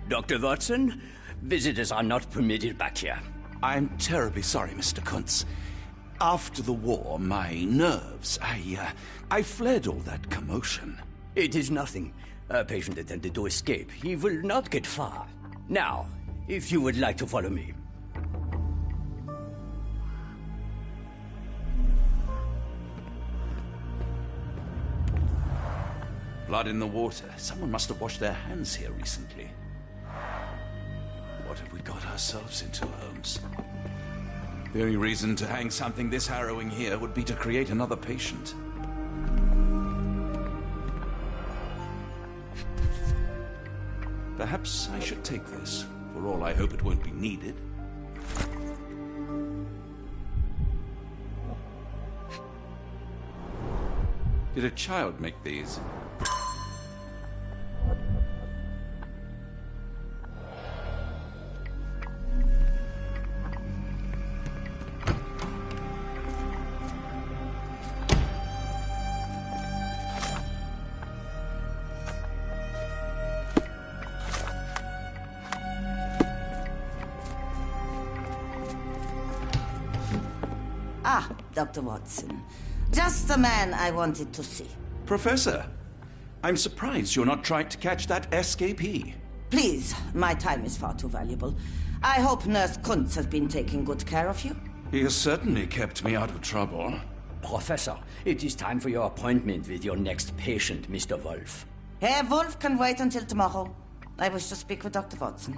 Dr. Watson, visitors are not permitted back here. I'm terribly sorry, Mr. Kuntz. After the war, my nerves, I fled all that commotion. It is nothing. A patient attempted to escape. He will not get far. Now, if you would like to follow me. Blood in the water. Someone must have washed their hands here recently. What have we got ourselves into, Holmes? The only reason to hang something this harrowing here would be to create another patient. Perhaps I should take this, for all I hope it won't be needed. Did a child make these? Ah, Dr. Watson. Just the man I wanted to see. Professor, I'm surprised you're not trying to catch that escapee. Please, my time is far too valuable. I hope Nurse Kuntz has been taking good care of you. He has certainly kept me out of trouble. Professor, it is time for your appointment with your next patient, Mr. Wolf. Herr Wolf can wait until tomorrow. I wish to speak with Dr. Watson.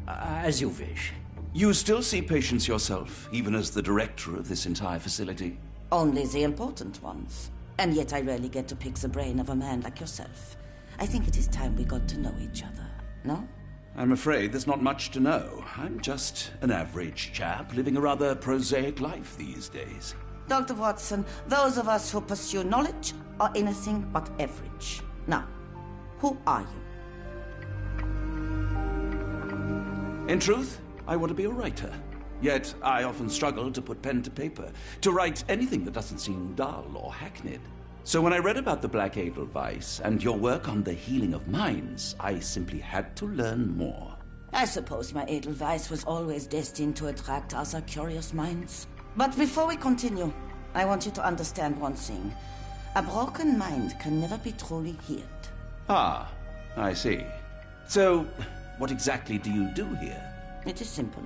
As you wish. You still see patients yourself, even as the director of this entire facility? Only the important ones. And yet I rarely get to pick the brain of a man like yourself. I think it is time we got to know each other, no? I'm afraid there's not much to know. I'm just an average chap living a rather prosaic life these days. Dr. Watson, those of us who pursue knowledge are anything but average. Now, who are you? In truth, I want to be a writer. Yet I often struggle to put pen to paper, to write anything that doesn't seem dull or hackneyed. So when I read about the Black Edelweiss and your work on the healing of minds, I simply had to learn more. I suppose my Edelweiss was always destined to attract other curious minds. But before we continue, I want you to understand one thing. A broken mind can never be truly healed. Ah, I see. So, what exactly do you do here? It is simple.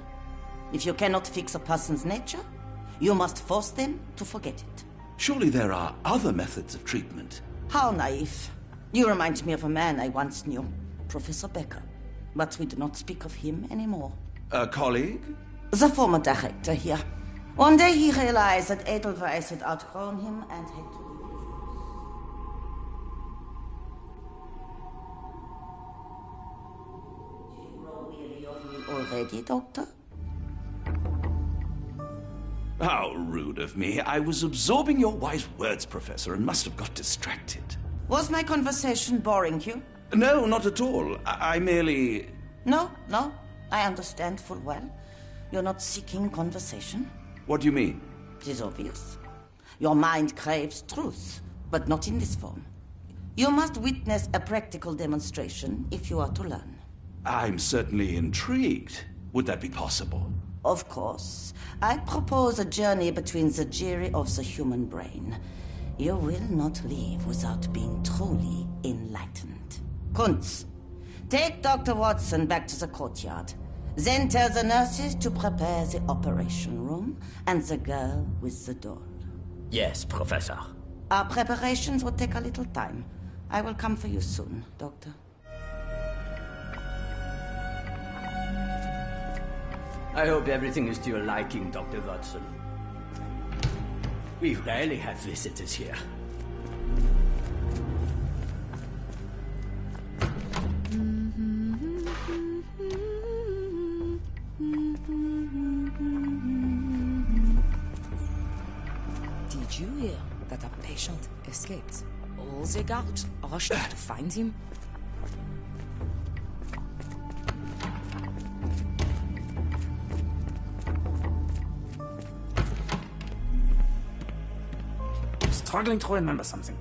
If you cannot fix a person's nature, you must force them to forget it. Surely there are other methods of treatment. How naive. You remind me of a man I once knew, Professor Becker. But we do not speak of him anymore. A colleague? The former director here. One day he realized that Edelweiss had outgrown him and had to leave his house. Do you grow weary of me already, Doctor? How rude of me. I was absorbing your wise words, Professor, and must have got distracted. Was my conversation boring you? No, not at all. I merely... No, I understand full well. You're not seeking conversation. What do you mean? It is obvious. Your mind craves truth, but not in this form. You must witness a practical demonstration if you are to learn. I'm certainly intrigued. Would that be possible? Of course. I propose a journey between the jury of the human brain. You will not leave without being truly enlightened. Kuntz, take Dr. Watson back to the courtyard. Then tell the nurses to prepare the operation room and the girl with the doll. Yes, Professor. Our preparations will take a little time. I will come for you soon, Doctor. I hope everything is to your liking, Dr. Watson. We rarely have visitors here. patient escaped. All the guards rushed to find him. I'm struggling to remember something.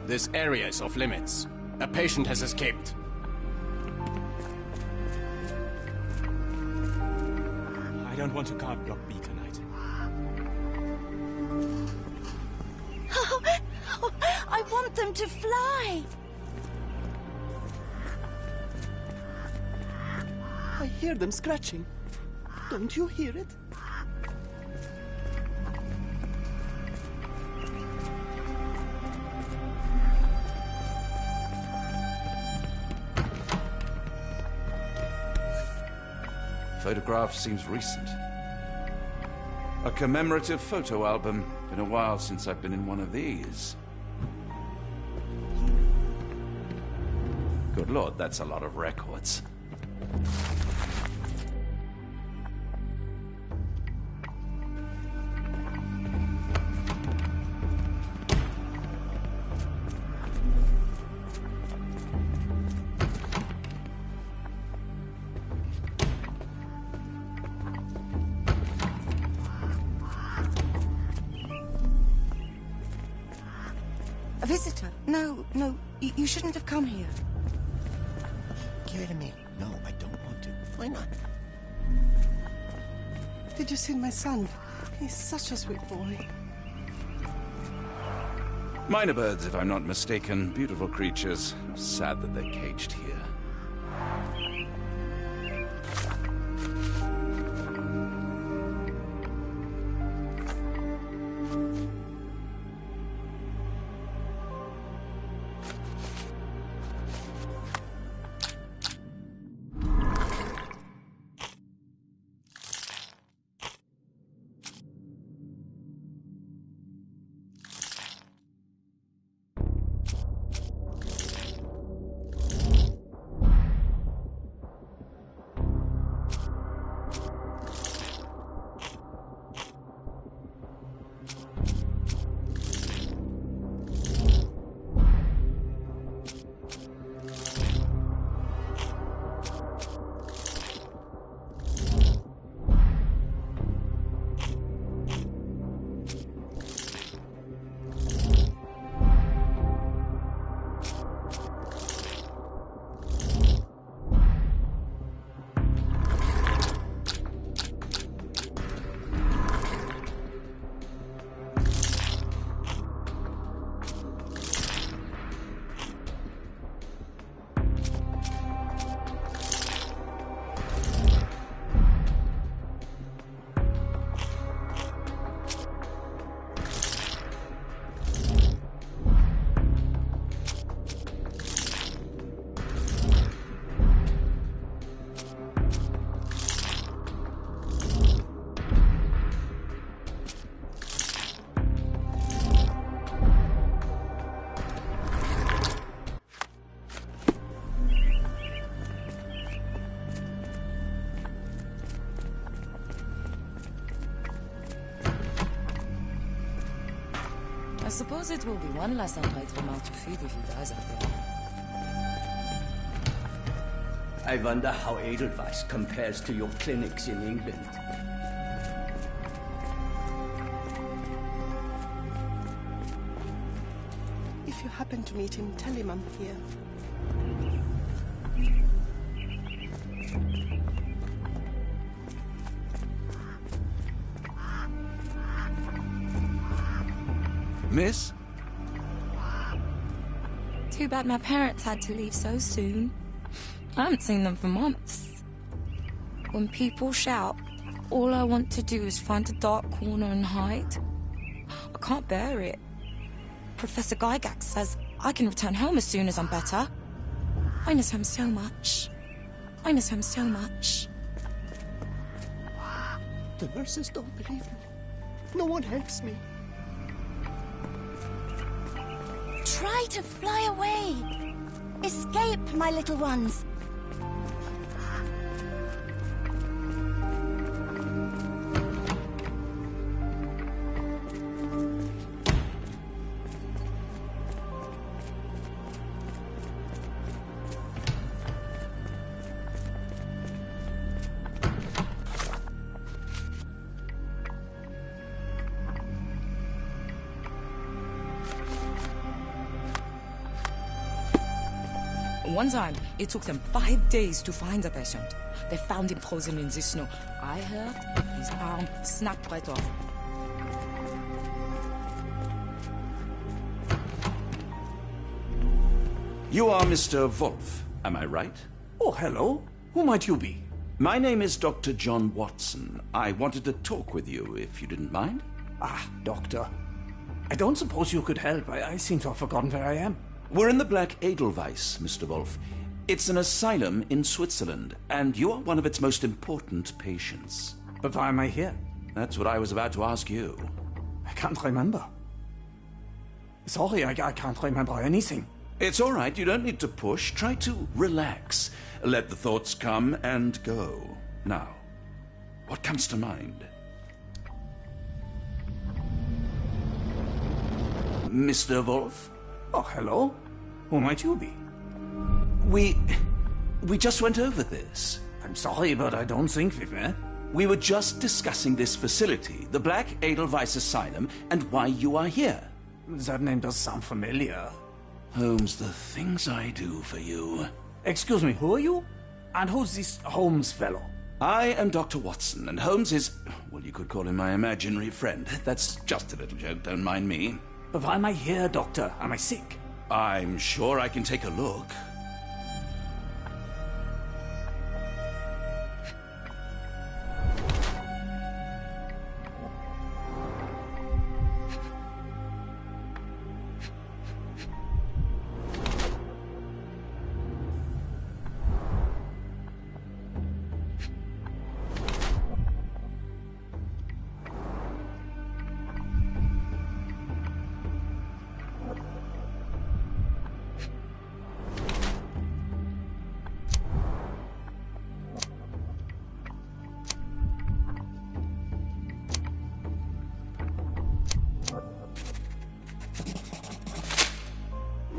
This area is off limits. A patient has escaped. I don't want to guard Block B tonight. I want them to fly! I hear them scratching. Don't you hear it? Photograph seems recent. A commemorative photo album. Been a while since I've been in one of these. Good Lord, that's a lot of records. A visitor? No, you shouldn't have come here. Give it to me. No, I don't want to. Why not? Did you see my son? He's such a sweet boy. Minor birds, if I'm not mistaken. Beautiful creatures. Sad that they're caged here. I suppose it will be one less André Tremont to feed if he dies out there. I wonder how Edelweiss compares to your clinics in England. If you happen to meet him, tell him I'm here. Miss? Too bad my parents had to leave so soon. I haven't seen them for months. When people shout, all I want to do is find a dark corner and hide. I can't bear it. Professor Gygax says I can return home as soon as I'm better. I miss him so much. I miss him so much. The nurses don't believe me. No one helps me. Try to fly away. Escape, my little ones. One time, it took them 5 days to find the patient. They found him frozen in the snow. I heard his arm snapped right off. You are Mr. Wolf, am I right? Oh, hello. Who might you be? My name is Dr. John Watson. I wanted to talk with you, if you didn't mind. Ah, doctor. I don't suppose you could help. I seem to have forgotten where I am. We're in the Black Edelweiss, Mr. Wolf. It's an asylum in Switzerland, and you are one of its most important patients. But why am I here? That's what I was about to ask you. I can't remember. Sorry, I can't remember anything. It's all right. You don't need to push. Try to relax. Let the thoughts come and go. Now, what comes to mind? Mr. Wolf? Oh, hello. Who might you be? We just went over this. I'm sorry, but I don't think we've met. We were just discussing this facility, the Black Edelweiss Asylum, and why you are here. That name does sound familiar. Holmes, the things I do for you. Excuse me, who are you? And who's this Holmes fellow? I am Dr. Watson, and Holmes is, well, you could call him my imaginary friend. That's just a little joke, don't mind me. But why am I here, doctor? Am I sick? I'm sure I can take a look.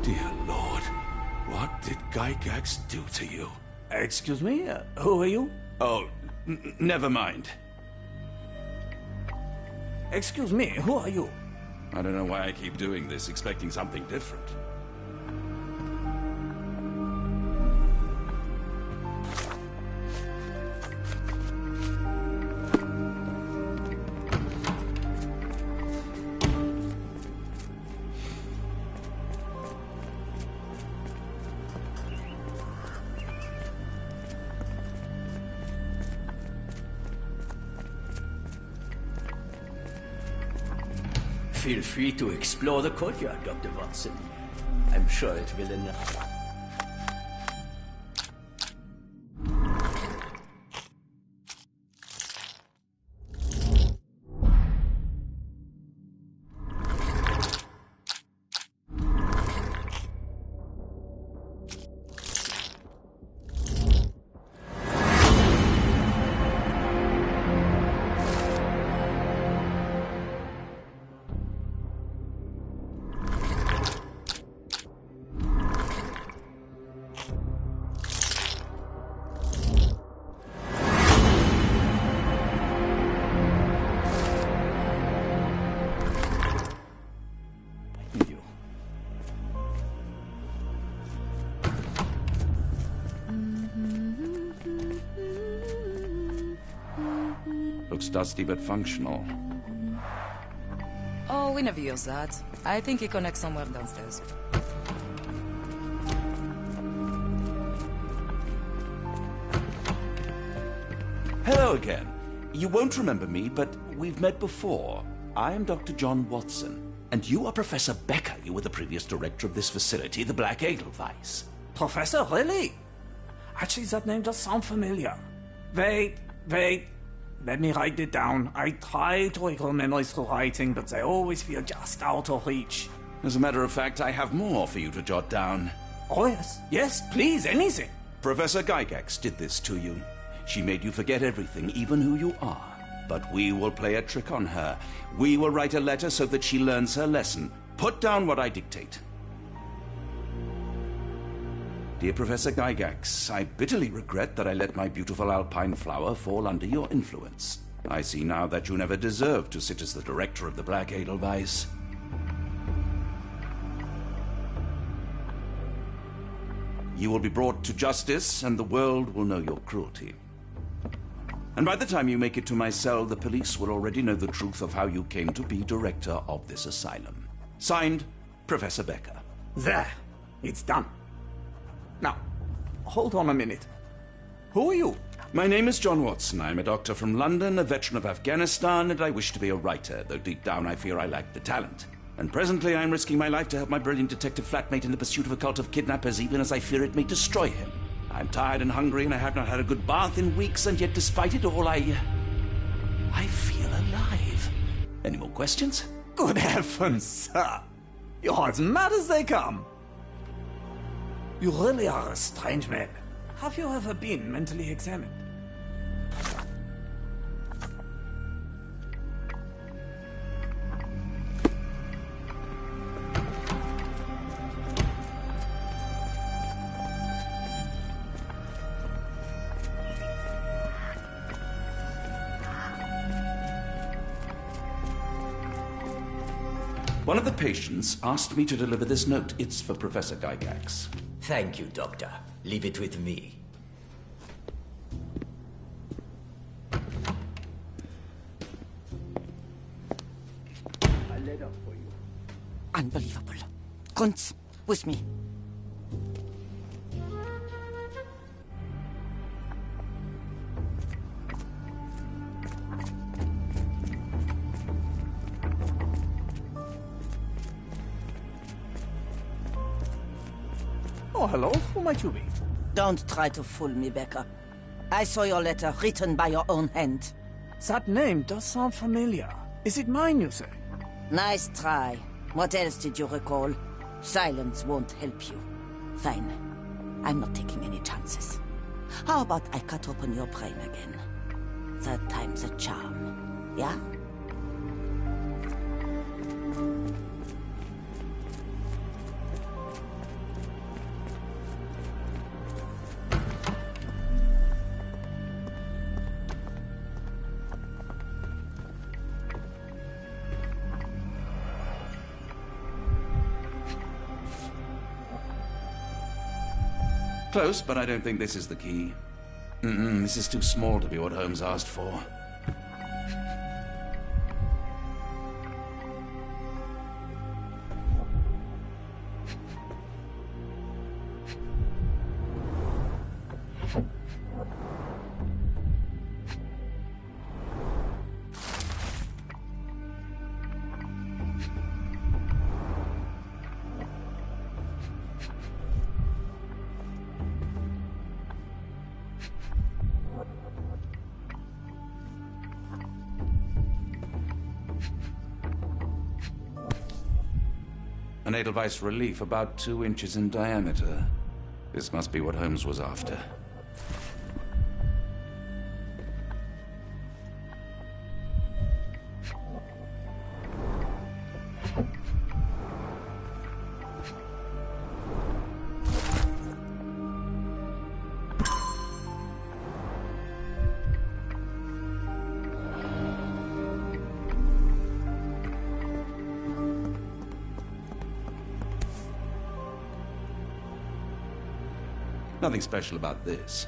Dear Lord, what did Gygax do to you? Excuse me? Who are you? Oh, never mind. Excuse me, who are you? I don't know why I keep doing this, expecting something different. Feel free to explore the courtyard, Dr. Watson. I'm sure it will enough. Looks dusty but functional. Oh, we never use that. I think it connects somewhere downstairs. Hello again. You won't remember me, but we've met before. I am Dr. John Watson, and you are Professor Becker. You were the previous director of this facility, the Black Edelweiss. Professor, really? Actually, that name does sound familiar. Wait. Let me write it down. I try to recall memories through writing, but they always feel just out of reach. As a matter of fact, I have more for you to jot down. Oh, yes. Yes, please, anything. Professor Gygax did this to you. She made you forget everything, even who you are. But we will play a trick on her. We will write a letter so that she learns her lesson. Put down what I dictate. Dear Professor Gygax, I bitterly regret that I let my beautiful alpine flower fall under your influence. I see now that you never deserved to sit as the director of the Black Edelweiss. You will be brought to justice, and the world will know your cruelty. And by the time you make it to my cell, the police will already know the truth of how you came to be director of this asylum. Signed, Professor Becker. There. It's done. Now, hold on a minute. Who are you? My name is John Watson. I'm a doctor from London, a veteran of Afghanistan, and I wish to be a writer, though deep down I fear I lack the talent. And presently I'm risking my life to help my brilliant detective flatmate in the pursuit of a cult of kidnappers, even as I fear it may destroy him. I'm tired and hungry, and I have not had a good bath in weeks, and yet despite it all, I feel alive. Any more questions? Good heavens, sir. You're as mad as they come. You really are a strange man. Have you ever been mentally examined? One of the patients asked me to deliver this note. It's for Professor Gygax. Thank you, Doctor. Leave it with me. A letter for you. Unbelievable. Kunz, with me. Oh, hello. Who might you be? Don't try to fool me, Becker. I saw your letter written by your own hand. That name does sound familiar. Is it mine, you say? Nice try. What else did you recall? Silence won't help you. Fine. I'm not taking any chances. How about I cut open your brain again? Third time's a charm. Yeah? Close, but I don't think this is the key. This is too small to be what Holmes asked for. An Edelweiss relief about 2 inches in diameter. This must be what Holmes was after. Nothing special about this.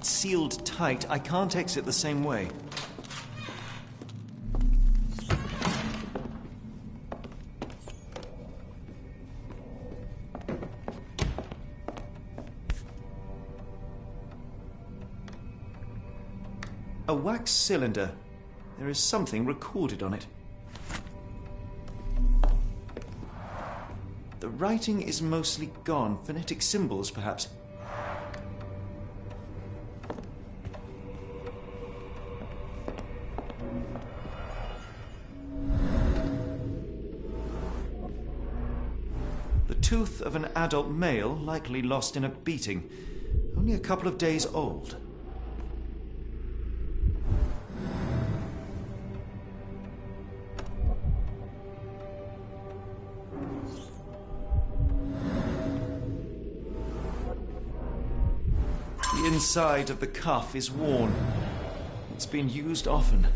It's sealed tight. I can't exit the same way. A wax cylinder. There is something recorded on it. The writing is mostly gone. Phonetic symbols, perhaps. The tooth of an adult male, likely lost in a beating. Only a couple of days old. The inside of the cuff is worn. It's been used often.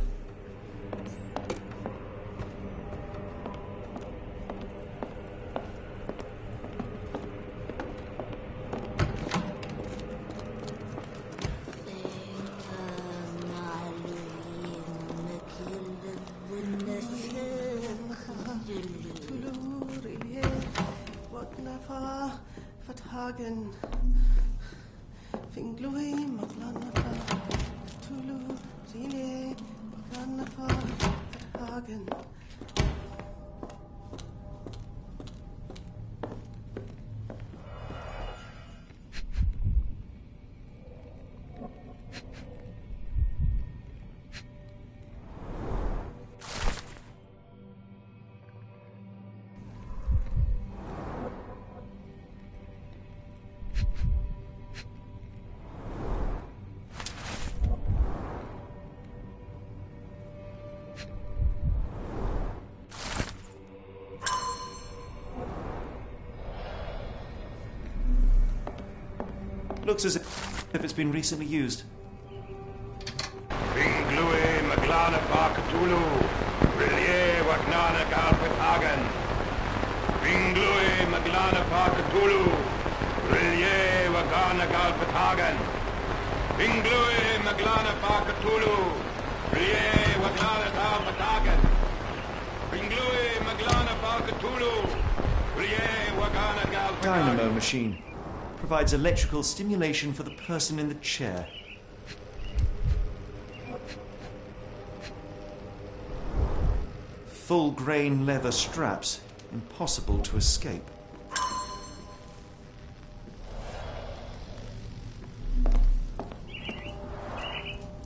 Looks as if it's been recently used. Binglui Maglana Barkatulu, Rillier Wagnana Galpatagan. Binglui Maglana Barkatulu, Rillier Wagana Galpatagan. Binglui Maglana Barkatulu, Rillier Wagnana Galpatagan. Binglui Maglana Barkatulu, Rillier Wagana Galpatagan. Dynamo machine. Provides electrical stimulation for the person in the chair. Full-grain leather straps. Impossible to escape.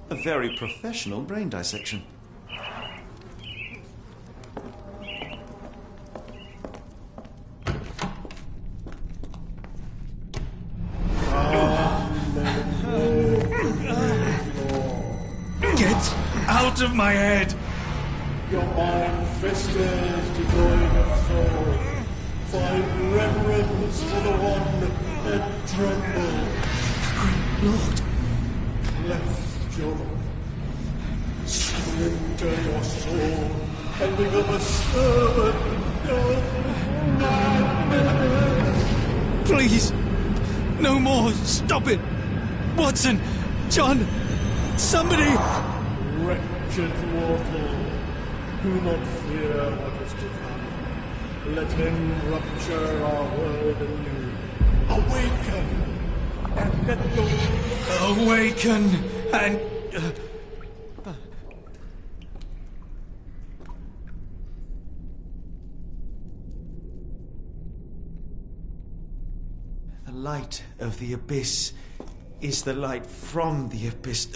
A very professional brain dissection. Out of my head! Your mind festers, devoid of soul. Find reverence for the one that trembled. Lord! Left your surrender your soul and become a servant of madness. Please! No more! Stop it! Watson! John! Somebody! Wretched mortal, do not fear what is to come. Let him rupture our world anew. Awaken, and let the... Awaken, and... The light of the abyss is the light from the abyss.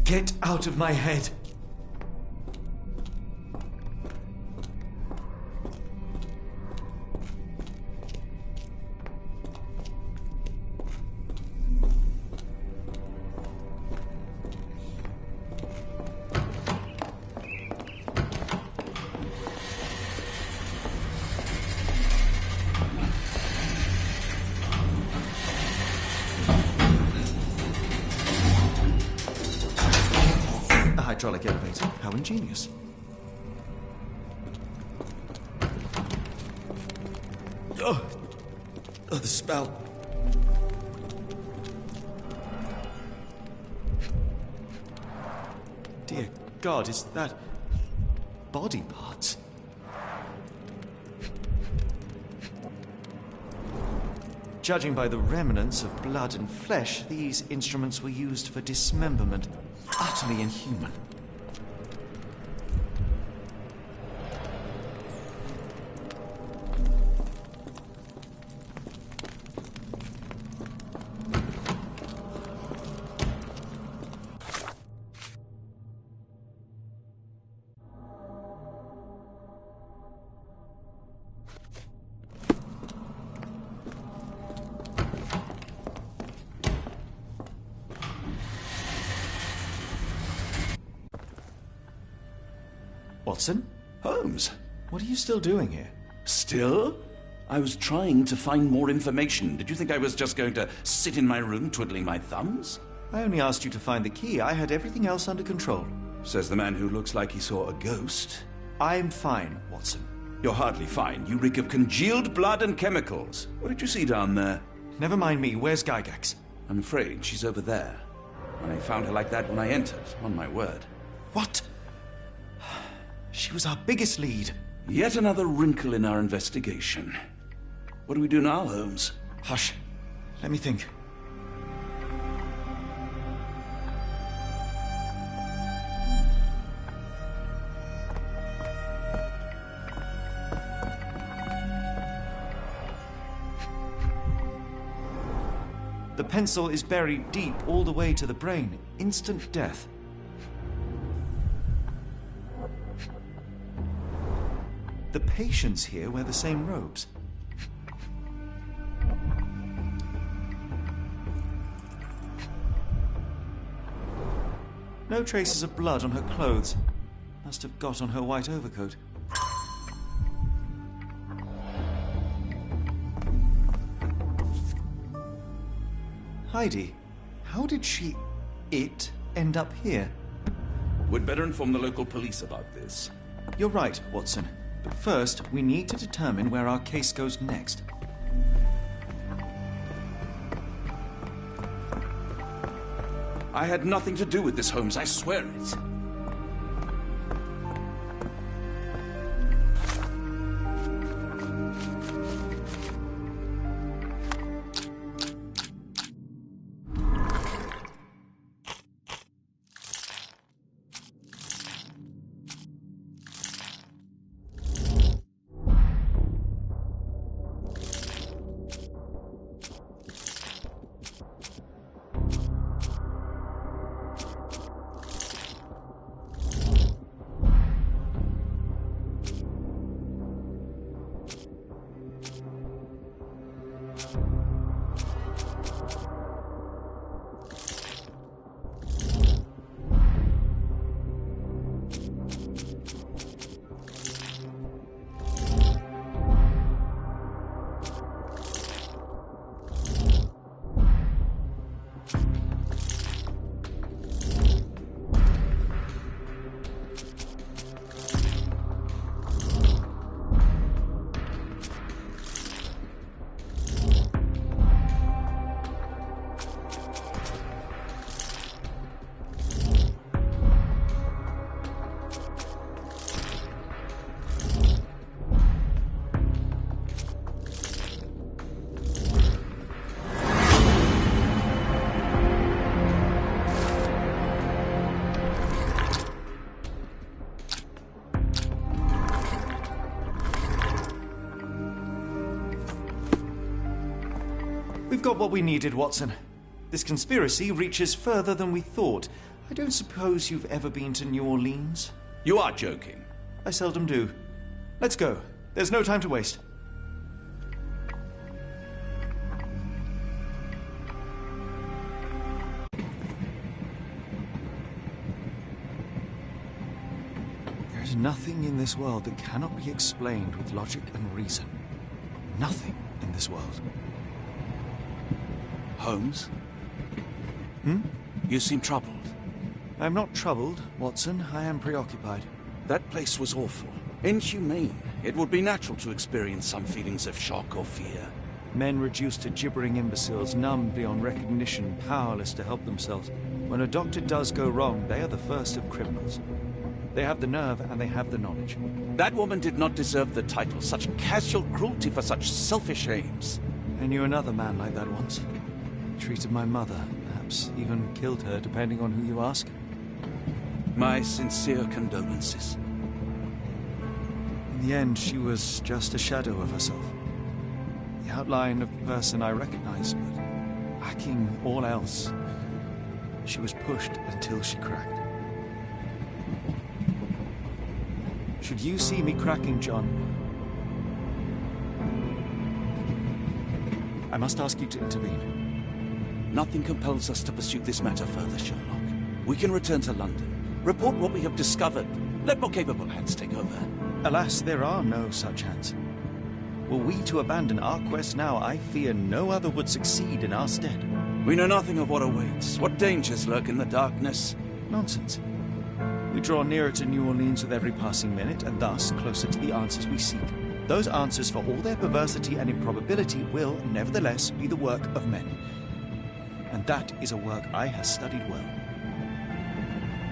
Get out of my head. Hydraulic elevator. How ingenious. Oh, the smell. Dear God, is that body parts? Judging by the remnants of blood and flesh, these instruments were used for dismemberment. Utterly inhuman. Watson? Holmes? What are you still doing here? Still? I was trying to find more information. Did you think I was just going to sit in my room twiddling my thumbs? I only asked you to find the key. I had everything else under control. Says the man who looks like he saw a ghost. I'm fine, Watson. You're hardly fine. You reek of congealed blood and chemicals. What did you see down there? Never mind me. Where's Gygax? I'm afraid she's over there. I found her like that when I entered, on my word. What? She was our biggest lead. Yet another wrinkle in our investigation. What do we do now, Holmes? Hush. Let me think. The pencil is buried deep all the way to the brain. Instant death. The patients here wear the same robes. No traces of blood on her clothes. Must have got on her white overcoat. Heidi, how did it end up here? We'd better inform the local police about this. You're right, Watson. But first, we need to determine where our case goes next. I had nothing to do with this, Holmes. I swear it. We've got what we needed, Watson. This conspiracy reaches further than we thought. I don't suppose you've ever been to New Orleans? You are joking. I seldom do. Let's go. There's no time to waste. There's nothing in this world that cannot be explained with logic and reason. Nothing in this world. Holmes? Hmm? You seem troubled. I'm not troubled, Watson. I am preoccupied. That place was awful. Inhumane. It would be natural to experience some feelings of shock or fear. Men reduced to gibbering imbeciles, numb beyond recognition, powerless to help themselves. When a doctor does go wrong, they are the first of criminals. They have the nerve and they have the knowledge. That woman did not deserve the title. Such casual cruelty for such selfish aims. I knew another man like that once. He treated my mother, perhaps even killed her, depending on who you ask. My sincere condolences. In the end, she was just a shadow of herself. The outline of the person I recognized, but lacking all else. She was pushed until she cracked. Should you see me cracking, John, I must ask you to intervene. Nothing compels us to pursue this matter further, Sherlock. We can return to London, report what we have discovered. Let more capable hands take over. Alas, there are no such hands. Were we to abandon our quest now, I fear no other would succeed in our stead. We know nothing of what awaits, what dangers lurk in the darkness. Nonsense. We draw nearer to New Orleans with every passing minute, and thus closer to the answers we seek. Those answers, for all their perversity and improbability, will, nevertheless, be the work of men. And that is a work I have studied well.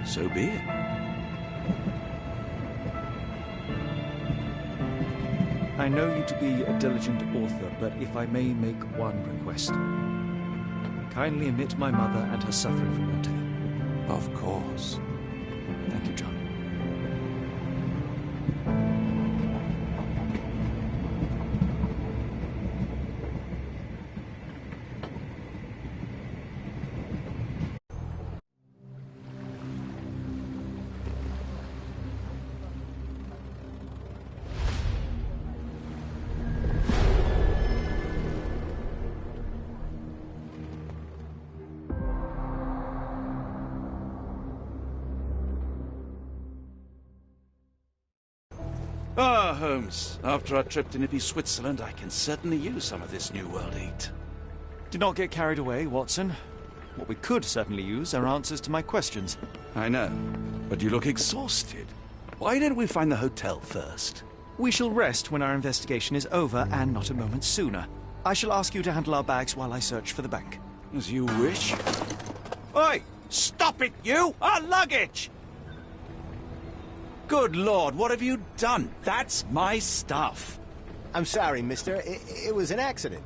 So be it. I know you to be a diligent author, but if I may make one request. Kindly omit my mother and her suffering from your tale. Of course. Thank you, John. Ah, Holmes. After our trip to nippy Switzerland, I can certainly use some of this New World eat. Do not get carried away, Watson. What we could certainly use are answers to my questions. I know, but you look exhausted. Why didn't we find the hotel first? We shall rest when our investigation is over, and not a moment sooner. I shall ask you to handle our bags while I search for the bank. As you wish. Oi! Stop it, you! Our luggage! Good Lord, what have you done? That's my stuff. I'm sorry, mister. It was an accident.